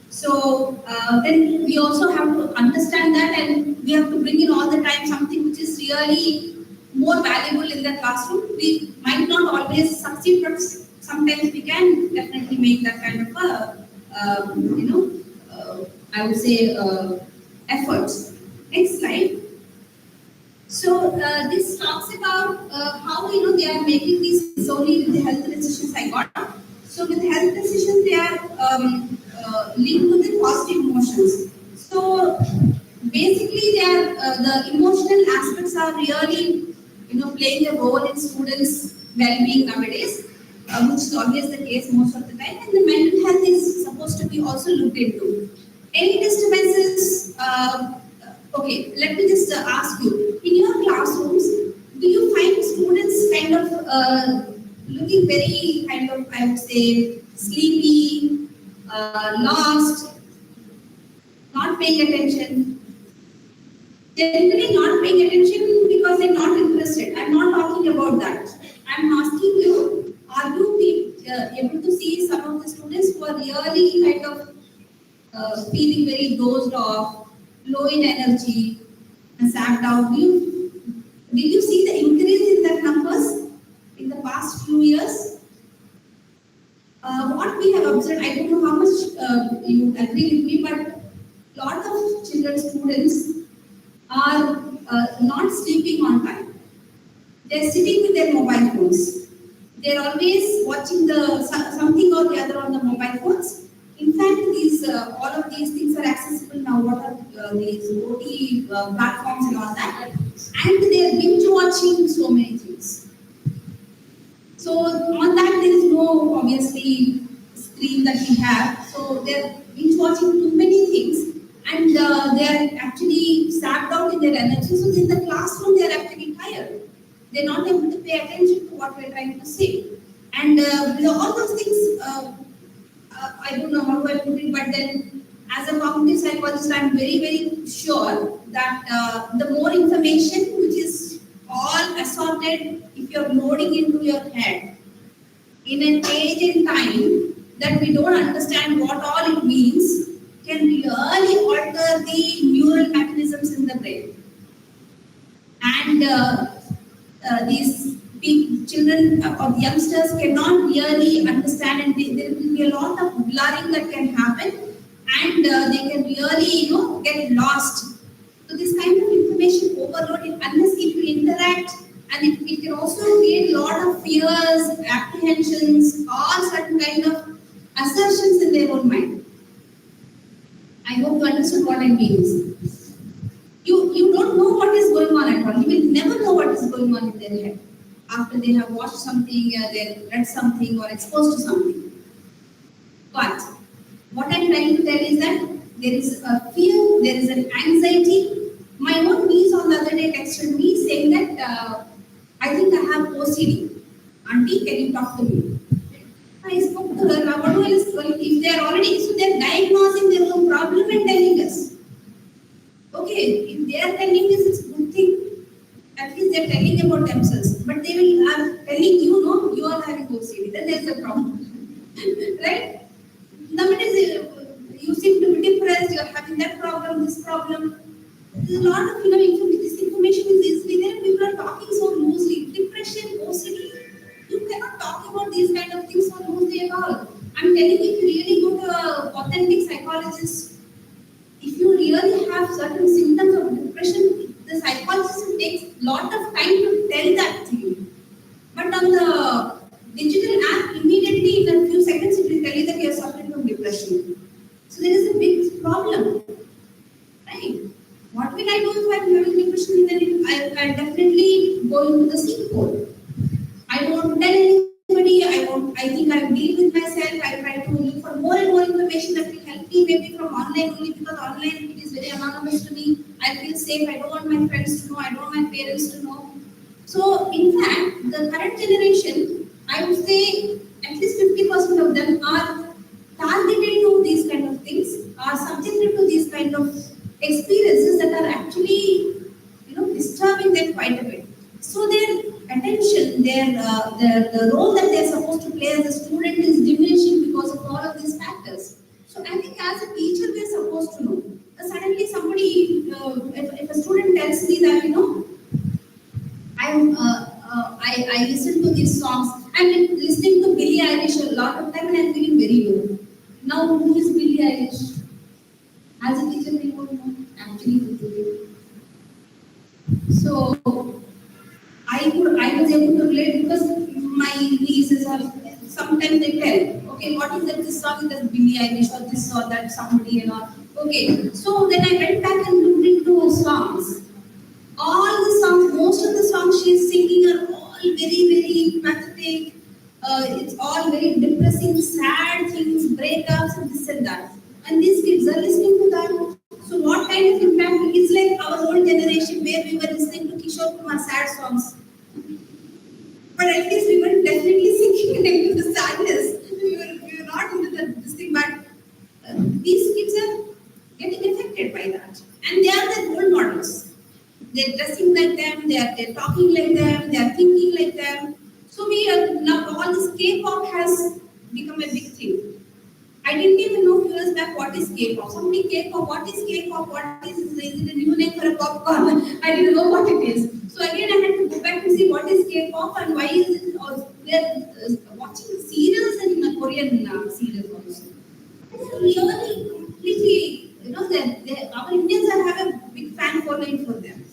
So then we also have to understand that, and we have to bring in all the time something which is really more valuable in the classroom. We might not always succeed, but sometimes we can definitely make that kind of I would say efforts. Next slide. So this talks about how they are making these solely with the health decisions I got. So with health decisions, they are linked to the positive emotions. So basically, they are the emotional aspects are really playing a role in students' well-being nowadays, which is always the case most of the time. And the mental health is supposed to be also looked into. Any disturbances? Okay, let me just ask you. In your classrooms, do you find students kind of looking very kind of, I would say, sleepy, lost, not paying attention? Generally not paying attention because they're not interested. I'm not talking about that. I'm asking you, are you able to see some of the students who are really kind of feeling very dozed off, low in energy, and sapped out? Did you see the increase in their numbers in the past few years? What we have observed, I don't know how much you agree with me, but a lot of children, students are not sleeping on time. They're sitting with their mobile phones. They're always watching something or the other on the mobile phones. In fact, all of these things are accessible now. What are these OT platforms and all that? And they're binge watching so many things. So on that, there is no obviously screen that we have. So they're binge watching too many things. And they are actually sapped out in their energy. So in the classroom, they are actually tired. They're not able to pay attention to what we're trying to say. And all those things, I don't know how to put it, but then as a cognitive psychologist, I'm very, very sure that the more information which is all assorted, if you're loading into your head, in an age and time that we don't understand what all it means, can really alter the neural mechanisms in the brain. And these children or the youngsters cannot really understand, and there will be a lot of blurring that can happen, and they can really get lost. So this kind of information overload, unless if you interact, and it can also create a lot of fears, apprehensions, or certain kind of assertions in their own mind. I hope you understood what I mean. You don't know what is going on at all. You will never know what is going on in their head after they have watched something, they read something, or exposed to something. But what I'm trying to tell is that there is a fear, there is an anxiety. My own niece on the other day texted me saying that I think I have OCD. Auntie, can you talk to me? I spoke to her. Now, what do I listen? Well, if they are already, so they're diagnosing their own problem and telling us. Okay, if they are telling us, it's a good thing. At least they're telling about themselves. But they will are telling you, no, you are having OCD. Then there's a problem. Right? Nowadays, you seem to be depressed, you're having that problem, this problem. There's a lot of, this information is easily there. People are talking so loosely. Depression, OCD. You cannot talk about these kind of things so loosely at all. I'm telling you, if you really go to an authentic psychologist, if you really have certain symptoms of depression, the psychologist takes a lot of time to tell that to you. But on the digital app, immediately in a few seconds, it will tell you that you are suffering from depression. So there is a big problem, right? What will I do if I'm having depression? Then I'll definitely go into the seek hole. I won't tell anybody. I think I'll deal with myself. I try to look for more and more information that will help me, maybe from online only, because online it is very anonymous to me. I feel safe. I don't want my friends to know. I don't want my parents to know. So, in fact, the current generation, I would say at least 50% of them are targeted to these kind of things, are subjected to these kind of experiences that are actually, disturbing them quite a bit. So their attention, the role that they are supposed to play as a student is diminishing because of all of these factors. So I think as a teacher, we are supposed to know. Suddenly somebody, if a student tells me that, I listen to these songs. I'm listening to Billie Eilish a lot of time and I'm feeling very low. Now, who is Billie Eilish? As a teacher, we don't know. Actually, who to do. So, I was able to relate because my nieces are sometimes they tell, okay, what is that this song? That's Billie Eilish or this or that somebody and all. Okay, so then I went back and looked into her songs. All the songs, most of the songs she is singing are all very, very pathetic. It's all very depressing, sad things, breakups and this and that. And these kids are listening to that. So what kind of impact? It's like our old generation where we were listening to Kishore Kumar sad songs. But at least we were definitely sinking into the sadness. We were not into this thing, but these kids are getting affected by that. And they are their role models. They're dressing like them, they're talking like them, they're thinking like them. So we are now all this K-pop has become a big thing. I didn't even know a few years back what is K-pop. Somebody K-pop, what is K-pop? What is it a new name for a popcorn? I didn't know what it is. So again, I had to go back to see what is K-pop and why is it. They're watching serials and Korean serials also. They're really completely, our Indians have a big fan following for them.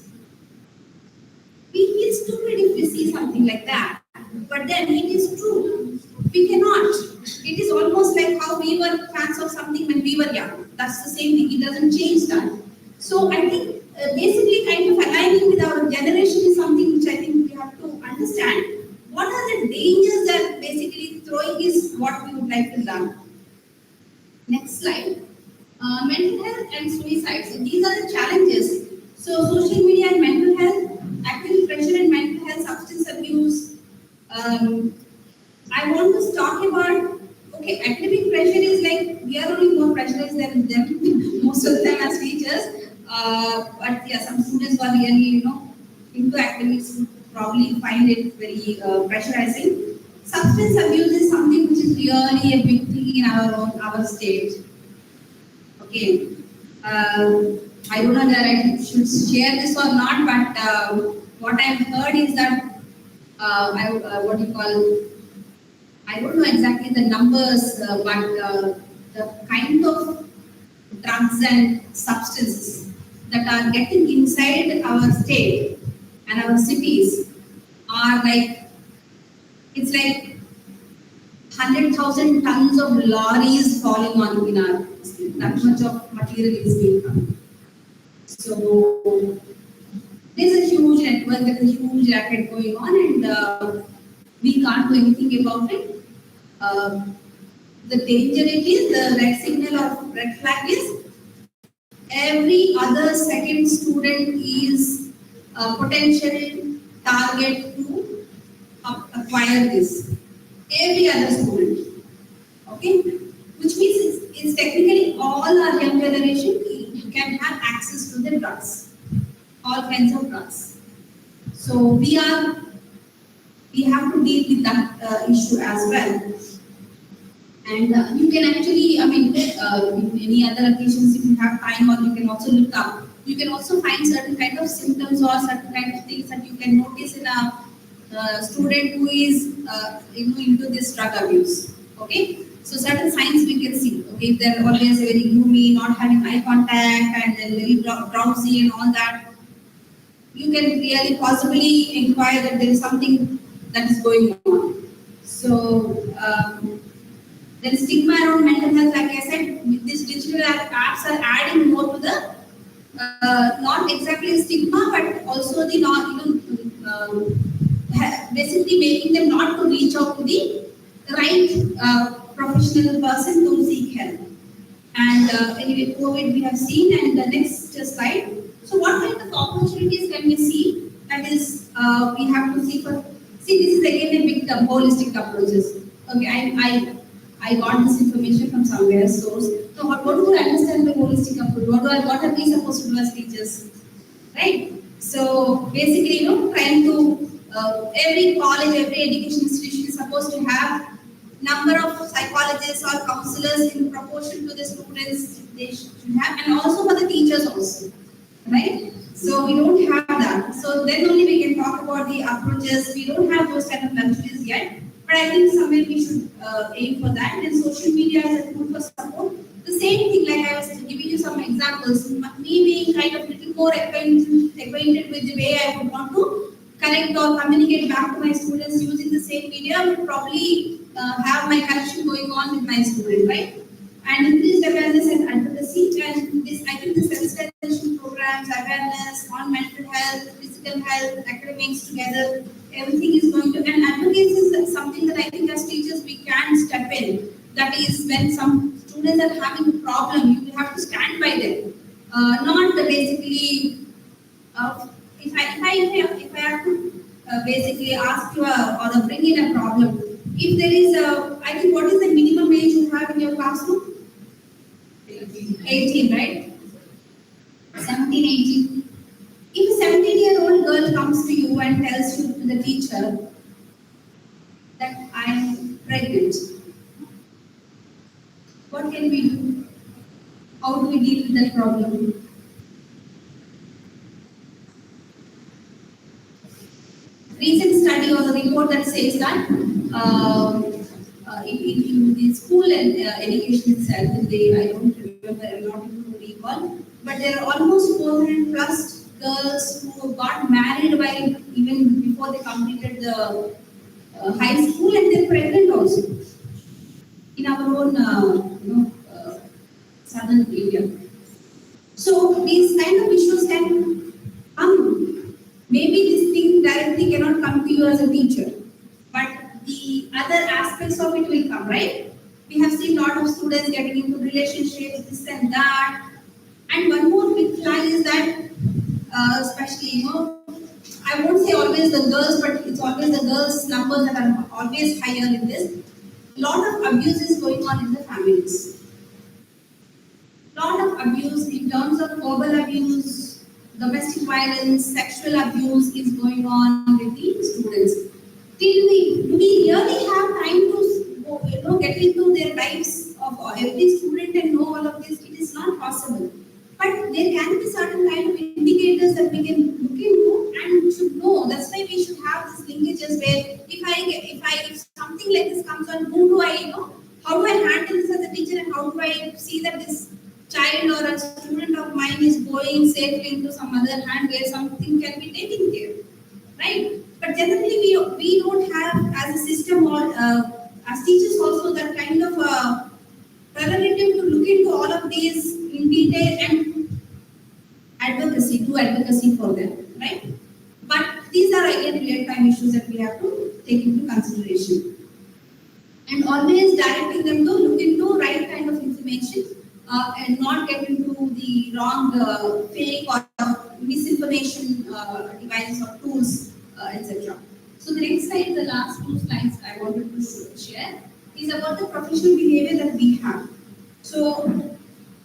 We feel stupid if we see something like that. But then it is true. We cannot. It is almost like how we were fans of something when we were young. That's the same thing. It doesn't change that. So I think basically kind of aligning with our generation is something which I think we have to understand. What are the dangers that basically throwing is what we would like to learn. Next slide. Mental health and suicide. So these are the challenges. So social media and mental health, academic pressure and mental health, substance abuse. I want to talk about, okay, academic pressure is like, we are only more pressurized than them, most of them as teachers. But yeah, some students who are really, into academics would probably find it very pressurizing. Substance abuse is something which is really a big thing in our state. Okay. I don't know that I should share this or not, but what I've heard is that I don't know exactly the numbers, but the kind of drugs and substances that are getting inside our state and our cities are like, it's like 100,000 tons of lorries falling on in our state. That much of material is being come. So there's a huge network, there's a huge racket going on, and we can't do anything about it. The danger it is, the red signal or red flag is, every other second student is a potential target to acquire this. Every other student. Okay? Which means it's technically all our young generation can have access to the drugs. All kinds of drugs. So we have to deal with that issue as well. And you can actually, in any other occasions, if you have time, or you can also look up. You can also find certain kind of symptoms or certain kind of things that you can notice in a student who is into this drug abuse. Okay, so certain signs we can see. Okay, if they're always very gloomy, not having eye contact, and then very drowsy and all that, you can really possibly inquire that there is something that is going on. So. Then stigma around mental health, like I said, these digital apps are adding more to the not exactly stigma, but also the not basically making them not to reach out to the right professional person to seek help. And anyway, COVID we have seen, and the next slide. So what kind of opportunities can we see? That is, we have to see for. See, this is again a big holistic approaches. Okay, I got this information from somewhere source. So what do I understand by holistic approach? What are we supposed to do as teachers? Right? So basically, trying to every college, every education institution is supposed to have number of psychologists or counselors in proportion to the students they should have, and also for the teachers also. Right? So we don't have that. So then only we can talk about the approaches. We don't have those kind of luxuries yet. But I think somewhere we should aim for that. And social media is a tool for support. The same thing, like I was giving you some examples. Me being kind of little more acquainted with the way I would want to connect or communicate back to my students using the same media would probably have my connection going on with my student, right? And increased awareness and advocacy, and this, I think the sensitization programs, awareness on mental health, physical health, academics together, everything is going to, and advocacy is something that I think as teachers we can step in. That is when some students are having a problem, you have to stand by them. Not basically, if I have to basically ask you or bring in a problem, if there is I think what is the minimum age you have in your classroom? 18, right? 17, 18. If a 17-year-old girl comes to you and tells you to the teacher that I am pregnant, what can we do? How do we deal with that problem? Recent study or the report that says that in the school and education itself, I don't remember, I'm not able to recall, but there are almost 400 plus girls who got married while even before they completed the high school, and they're pregnant also in our own southern area. So these kind of issues can come. Maybe this thing directly cannot come to you as a teacher, but the other aspects of it will come, right? We have seen a lot of students getting into relationships, this and that. And one more big flag is that, especially, I won't say always the girls, but it's always the girls' numbers that are always higher in this. A lot of abuse is going on in the families. Lot of abuse in terms of verbal abuse, domestic violence, sexual abuse is going on with the students. Do we really have time to get into their lives of every student and know all of this? It is not possible. But there can be certain kind of indicators that we can look into and should know. That's why we should have these linkages where if something like this comes on, who do I how do I handle this as a teacher, and how do I see that this child or a student of mine is going safely into some other hand where something can be taken care, right? But generally we don't have as a system or as teachers also that kind of prerogative to look into all of these in detail and do advocacy for them, right? But these are again real-time issues that we have to take into consideration. And always directing them to look into right kind of information, and not get into the wrong fake or misinformation devices or tools, etc. So the next slide, the last two slides I wanted to share is about the professional behavior that we have. So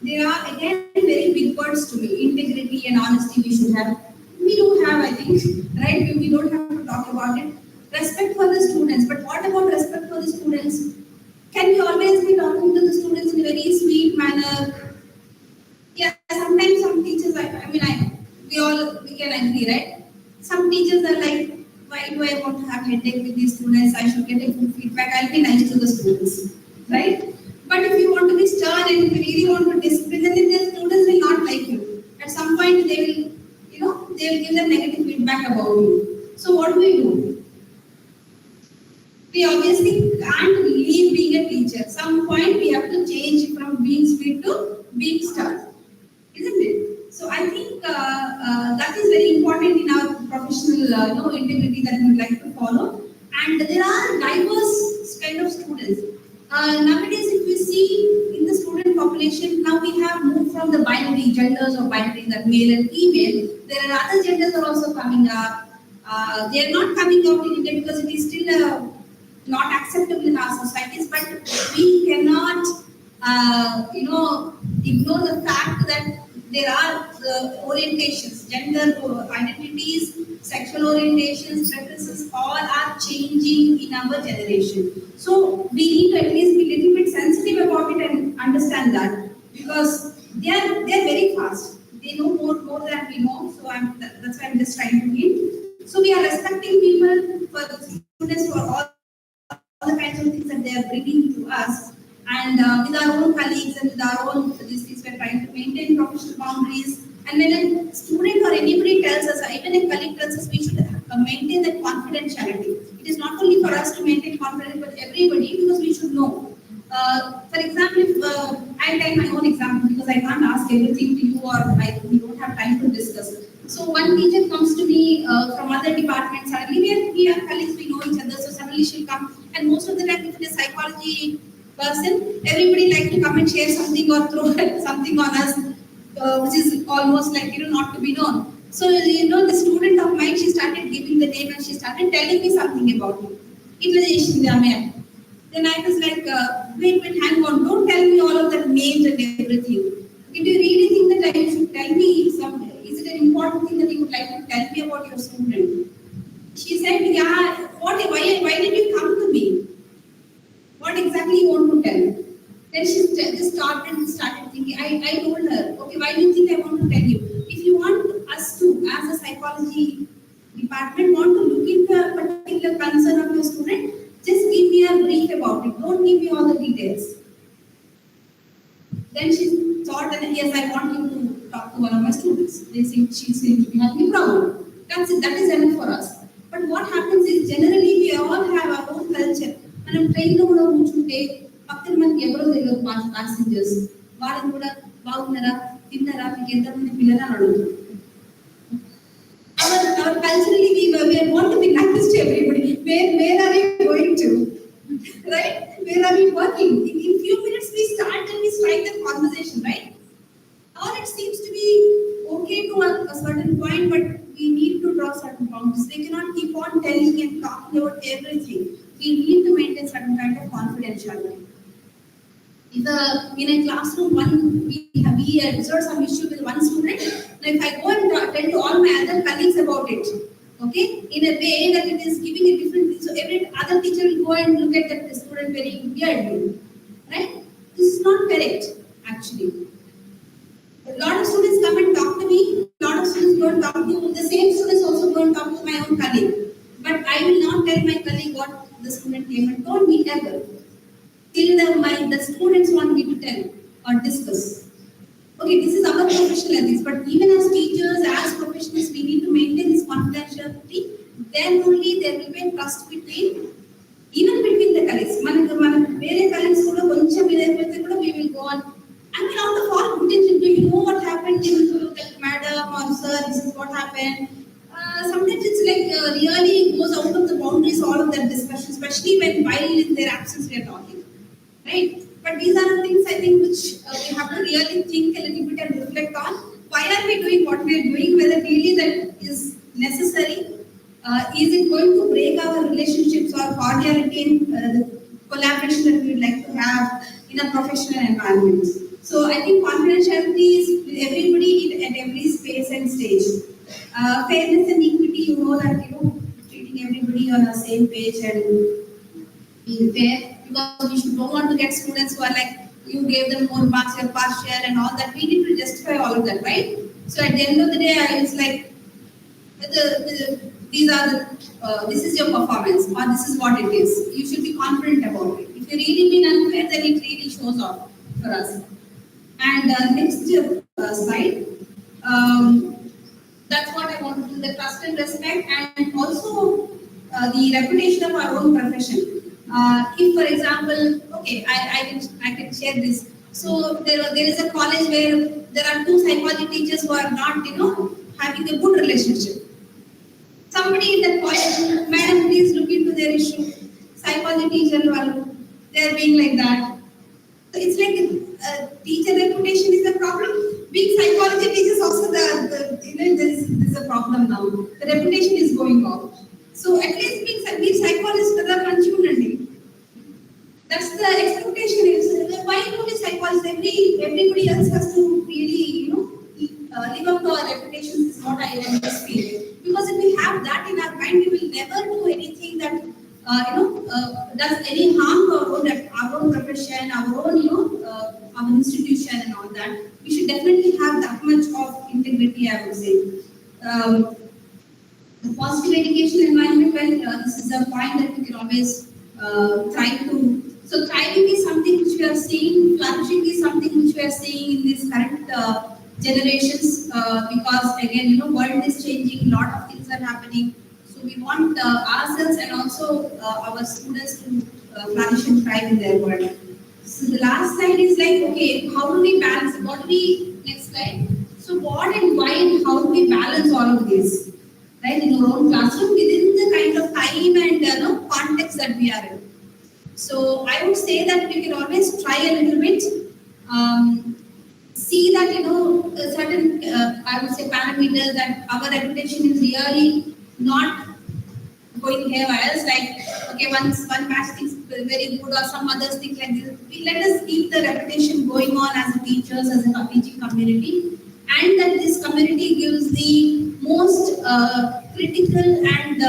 there are again very big words to me. Integrity and honesty we should have. We do have, I think, right? We don't have to talk about it. Respect for the students. But what about respect for the students? Can we always be talking to the students in a very sweet manner? Yeah, sometimes some teachers, we can agree, right? Some teachers are like, why do I want to have headache with these students? I should get a good feedback. I'll be nice to the students, right? But if you want to be stern and if you really want to discipline, then the students will not like you. At some point, they will, they will give them negative feedback about you. So what do? We obviously can't leave being a teacher. At some point, we have to change from being sweet to being stern, isn't it? So I think that is very important in our professional, integrity that we would like to follow. And there are diverse kind of students. Nowadays, if we see in the student population, now we have moved from the binary genders or binary that male and female. There are other genders are also coming up. They are not coming out in India because it is still not acceptable in our societies. But we cannot, ignore the fact that there are orientations, gender identities, sexual orientations, preferences, all are changing in our generation. So we need to at least be a little bit sensitive about it and understand that, because they are very fast. They know more than we know. So that's why I'm just trying to hint. So we are respecting people for the students for all the kinds of things that they are bringing to us. And with our own colleagues and with our own these things, we're trying to maintain professional boundaries. And when a student or anybody tells us, or even a colleague tells us, we should maintain that confidentiality. It is not only for us to maintain confidence, but everybody, because we should know. For example, if I'll take my own example because I can't ask everything to you, or we don't have time to discuss. So one teacher comes to me from other departments. Suddenly we are colleagues, we know each other. So suddenly she'll come, and most of the time, if it is psychology person, everybody like to come and share something or throw something on us, which is almost like not to be known. So the student of mine, she started giving the name and she started telling me something about me. It was Ishindra ma'am. Then I was like, wait, hang on, don't tell me all of that names and everything. Do you really think that you should tell me some? Is it an important thing that you would like to tell me about your student? She said, yeah. Why did you come to me? What exactly you want to tell? Then she just started thinking. I told her, okay, why do you think I want to tell you? If you want us to, as a psychology department, want to look into a particular concern of your student, just give me a brief about it. Don't give me all the details. Then she thought that yes, I want you to talk to one of my students. She seemed to be having a problem. That's it. That is enough for us. But what happens is generally we all have our own culture. మనం ట్రైన్లో కూడా కూర్చుంటే పక్కన మనకి ఎవరో తెలియదు passengers, వాళ్ళని కూడా బాగున్నారా, తిన్నారా, మీకు ఎంతమంది పిల్లలు అని అడుగుతారు. Our culturally we want to be nice to everybody. Where are you going to? Right? Where are you working? In few minutes we start and we strike that conversation, right? Or it seems to be okay to a certain point, but we need to draw certain boundaries. We cannot keep on telling and talking about everything. We need to maintain certain kind of confidentiality. If in a classroom, we observe some issue with one student, now if I go and tell to all my other colleagues about it, okay, in a way that it is giving a different, so every other teacher will go and look at that student very weirdly, right? This is not correct, actually. A lot of students come and talk to me, a lot of students go and talk to the same students also go and talk to my own colleague. But I will not tell my colleague what the student came and told me ever. Till the students want me to tell or discuss. Okay, this is our professional ethics, but even as teachers, as professionals, we need to maintain this confidentiality. Then only there will be a trust between the colleagues. Where colleagues we will go on. I mean, out of all intention, do you know what happened? You will look at madam or sir, this is what happened. Sometimes it's like really goes out of the boundaries, all of that discussion, especially while in their absence we are talking. right? But these are the things I think which we have to really think a little bit and reflect on. Why are we doing what we are doing? Whether really that is necessary? Is it going to break our relationships or cordiality and the collaboration that we would like to have in a professional environment? So I think confidentiality is with everybody at every space and stage. Fairness and equity, you know that treating everybody on the same page and being fair, because we don't want to get students who are like, you gave them more marks, you're partial and all that. We need to justify all of that, right? So at the end of the day, I was like, these are this is your performance or this is what it is. You should be confident about it. If you really been unfair, then it really shows off for us. And next slide. That's what I want to do, the trust and respect, and also the reputation of our own profession. If, for example, okay, I can share this. So there is a college where there are two psychology teachers who are not, having a good relationship. Somebody in that college, madam, please look into their issue. Psychology teacher, they are being like that. So it's like teacher reputation is a problem. Being psychology teachers also there's a problem now. The reputation is going off. So at least being psychologists are consumed. That's the expectation. Is why only psychologists? Everybody else has to really live up to our reputations is what I always feel. Because if we have that in our mind, we will never do anything that does any harm to our own profession, our own our institution and all that. We should definitely have that much of integrity, I would say. The positive education environment, well, this is a point that we can always try to. So thriving is something which we are seeing, flourishing is something which we are seeing in these current generations, because again, world is changing, a lot of things are happening. So we want ourselves and also our students to flourish and thrive in their world. So the last slide is like, okay, how do we balance? Next slide. So what and why and how do we balance all of this, right, in our own classroom within the kind of time and context that we are in. So I would say that we can always try a little bit, see that certain I would say parameters that our reputation is really not going haywire. Like, okay, one batch thinks very good or some others think like this. Let us keep the reputation going on as a teachers, as a teaching community, and that this community gives the most critical and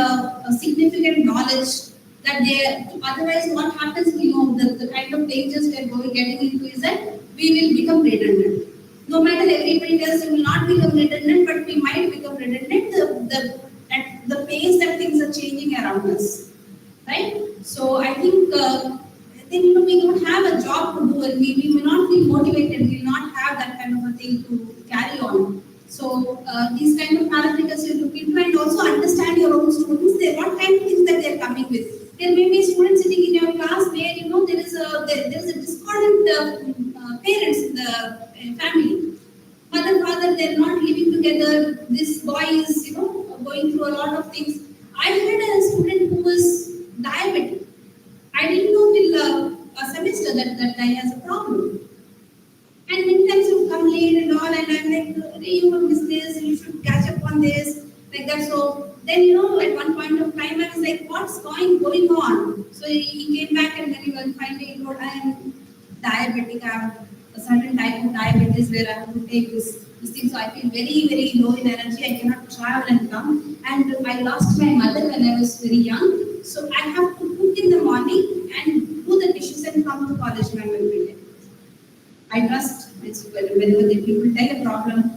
significant knowledge that they. Otherwise, what happens? The kind of dangers we are getting into is that we will become redundant. No matter everybody tells you will not become redundant, but we might become redundant. At the pace that things are changing around us, right? So I think then we don't have a job to do, and we may not be motivated. We will not have that kind of a thing to carry on. So these kind of parameters you look into, and also understand your own students. What kind of things that they are coming with. There may be students sitting in your class where there is a discordant parents in the family. Mother, father, they're not living together. This boy is, going through a lot of things. I had a student who was diabetic. I didn't know till a semester that guy has a problem. And many times you come late and all, and I'm like, you will miss this, you should catch up on this, like that. So then, at one point of time, I was like, what's going on? So he came back and then he was finally told, I am diabetic. I have a certain type of diabetes where I have to take this thing. So I feel very, very low in energy. I cannot travel and come. And I lost my mother when I was very young. So I have to cook in the morning and do the dishes and come to college when I'm every day. I trust whenever the people tell a problem,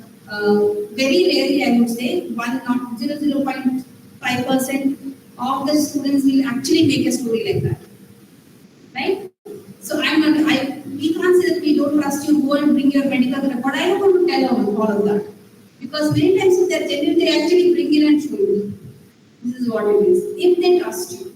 very rarely I would say, 0.5% of the students will actually make a story like that. Right? So we can't say that we don't trust you, go and bring your medical record. I don't want to tell all of that. Because many times if they're genuine, they actually bring it and show you. This is what it is, if they trust you.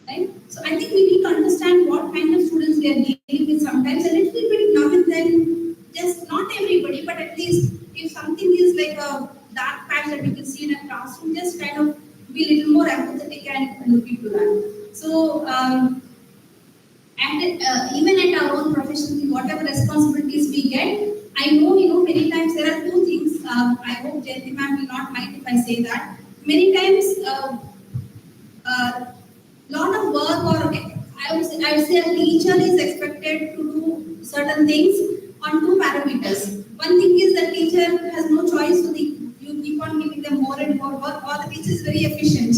Right? So I think we need to understand what kind of students we are dealing with sometimes, a little bit now and then, just not everybody, but at least if something is like a dark patch that you can see in a classroom, just kind of be a little more empathetic and look into that. So, and even at our own profession, whatever responsibilities we get, I know, many times there are two things. I hope Jayanti ma'am will not mind if I say that. Many times, lot of work, or I would say a teacher is expected to do certain things on two parameters. One thing is that teacher has no choice, so you keep on giving them more and more work, or the teacher is very efficient,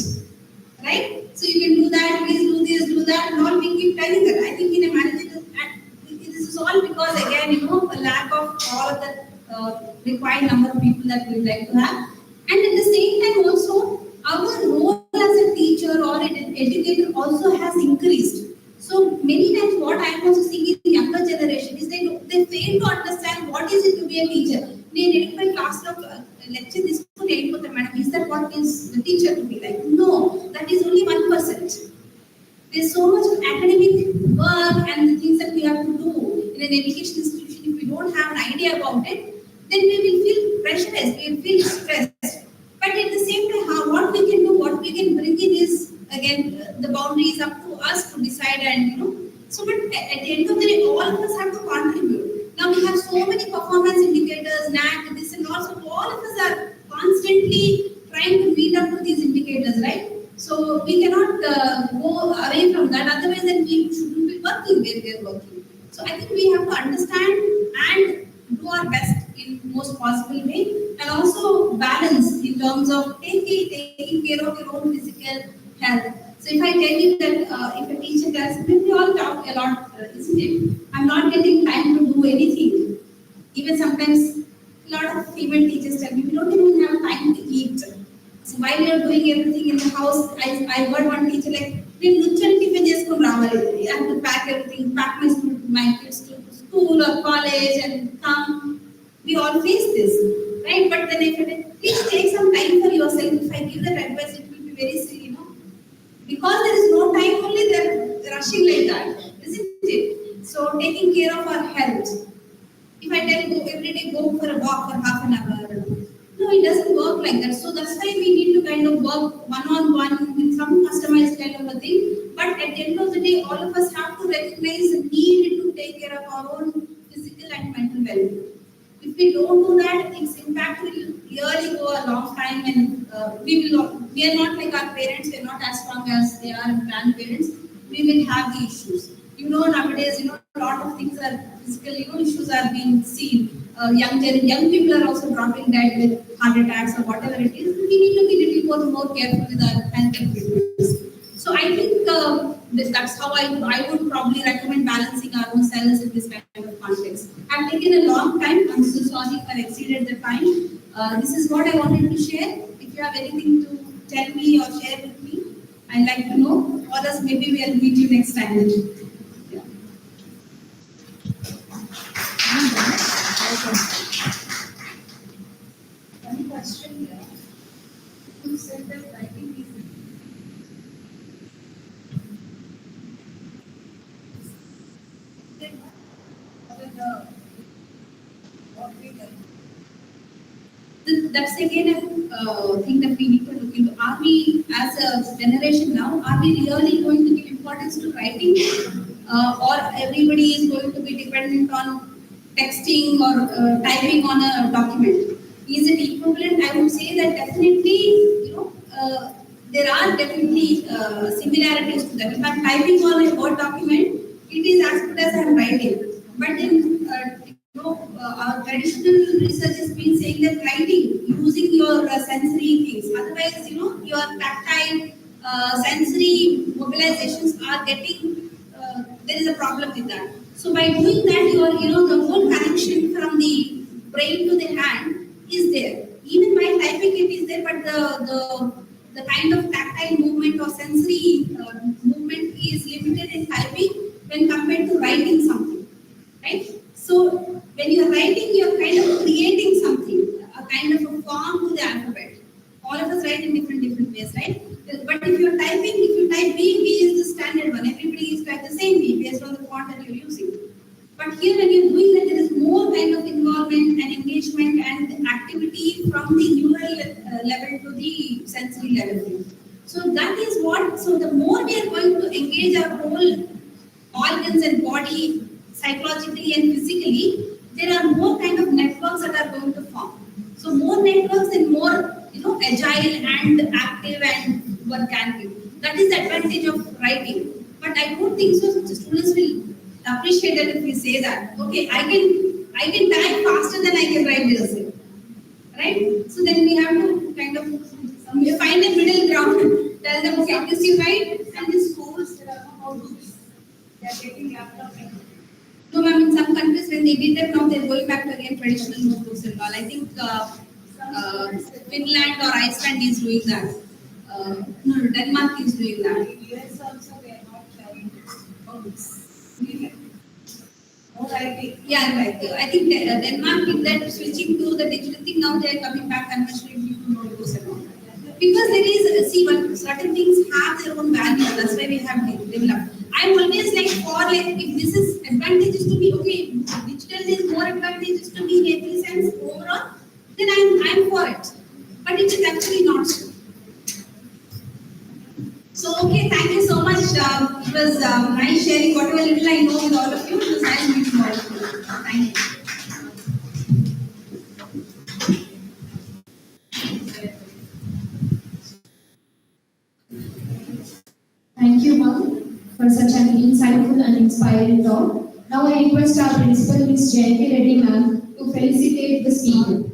right? So you can do that, please do this, do that, and all we keep telling that. I think in a managerial, this is all because again, a lack of all of the required number of people that we would like to have. And at the same time also, our role as a teacher or an educator also has increased. So many times what I am also seeing in the younger generation is they fail to understand what is it to be a teacher. In a class of lecture, this is that what is the teacher to be like? No, that is only 1%. There's so much of academic work and the things that we have to do in an education institution. If we don't have an idea about it, then we will feel pressurized, we will feel stressed. But at the same time, what we can do, what we can bring in is, again, the boundary is up to us to decide, and So, but at the end of the day, all of us have to contribute. Now we have so many performance indicators, NAC, this and also all of us are constantly trying to meet up to these indicators, right? So we cannot go away from that. Otherwise, then we shouldn't be working where we are working. So I think we have to understand and do our best in most possible way, and also balance in terms of taking care of your own physical health. So if I tell you that if a teacher tells me, we all talk a lot, isn't it? I'm not getting time to do anything. Even sometimes a lot of female teachers tell me, we don't even have time to eat. So while you're doing everything in the house, I heard one teacher like, I have to pack everything, pack my kids to school or college and come. We all face this, right? But then if it please take some time for yourself. If I give that advice, it will be very silly, because there is no time, only they're rushing like that, isn't it? So taking care of our health. If I tell you every day go for a walk for half an hour, no, it doesn't work like that. So that's why we need to kind of work one-on-one with some customized kind of a thing. But at the end of the day, all of us have to recognize the need to take care of our own physical and mental well-being. If we don't do that, its impact will really go a long time, and we are not like our parents. We are not as strong as they are grandparents. We will have the issues. Nowadays, a lot of things are physical, issues are being seen. Young people are also dropping dead with heart attacks or whatever it is. We need to be a little more careful with our health and fitness. So I think that's how I would probably recommend balancing our own selves in this kind of context. I've taken a long time. I'm so sorry if I exceeded the time. This is what I wanted to share. If you have anything to tell me or share with me, I'd like to know. Or else maybe we'll meet you next time. Yeah. One question here. You said that writing is that's again a thing that we need to look into. Are we, as a generation now, are we really going to give importance to writing, or everybody is going to be dependent on texting or typing on a document? Is it equivalent? I would say that definitely, there are definitely similarities to that. If I'm typing on a Word document, it is as good as I'm writing. But in our traditional research has been saying that writing using your sensory things, otherwise your tactile sensory mobilizations are getting there is a problem with that. So by doing that, your the whole connection from the brain to the hand is there. Even by typing it is there, but the kind of tactile movement or sensory movement is limited in typing when compared to writing something, right? So when you are writing, you are kind of creating something, a kind of a form to the alphabet. All of us write in different ways, right? But if you are typing, if you type B, B is the standard one. Everybody is type the same B based on the font that you are using. But here when you are doing that, there is more kind of involvement and engagement and activity from the neural level to the sensory level. So that is what, so the more we are going to engage our whole, all organs and body, psychologically and physically, there are more kind of networks that are going to form. So more networks and more, agile and active and one can be. That is the advantage of writing. But I don't think so. The students will appreciate it if we say that. Okay, I can type faster than I can write the essay, right? So then we have to kind of find a middle ground. Tell them, okay, this you write, and in schools there are no notebooks. They are taking laptop. No, ma'am. In some countries, when they did that, now they're going back to again traditional notebooks and all. I think Finland or Iceland is doing that. No, Denmark is doing that. US also they are not sharing books. More writing. Yeah, right. I think Denmark did that, switching to the digital thing. Now they are coming back conventionally to notebooks and all. Because there is, certain things have their own value. That's why we have developed. I'm always like if this is advantageous to me, okay, digital is more advantageous to me in every sense overall, then I'm for it. But it is actually not so. So, okay, thank you so much. It was nice sharing whatever little I know with all of you. It was nice meeting all of you. Thank you. Thank you, ma'am, for such an insightful and inspiring talk. Now I request our principal, Ms. Jayanti Reddy, ma'am, to felicitate the speaker.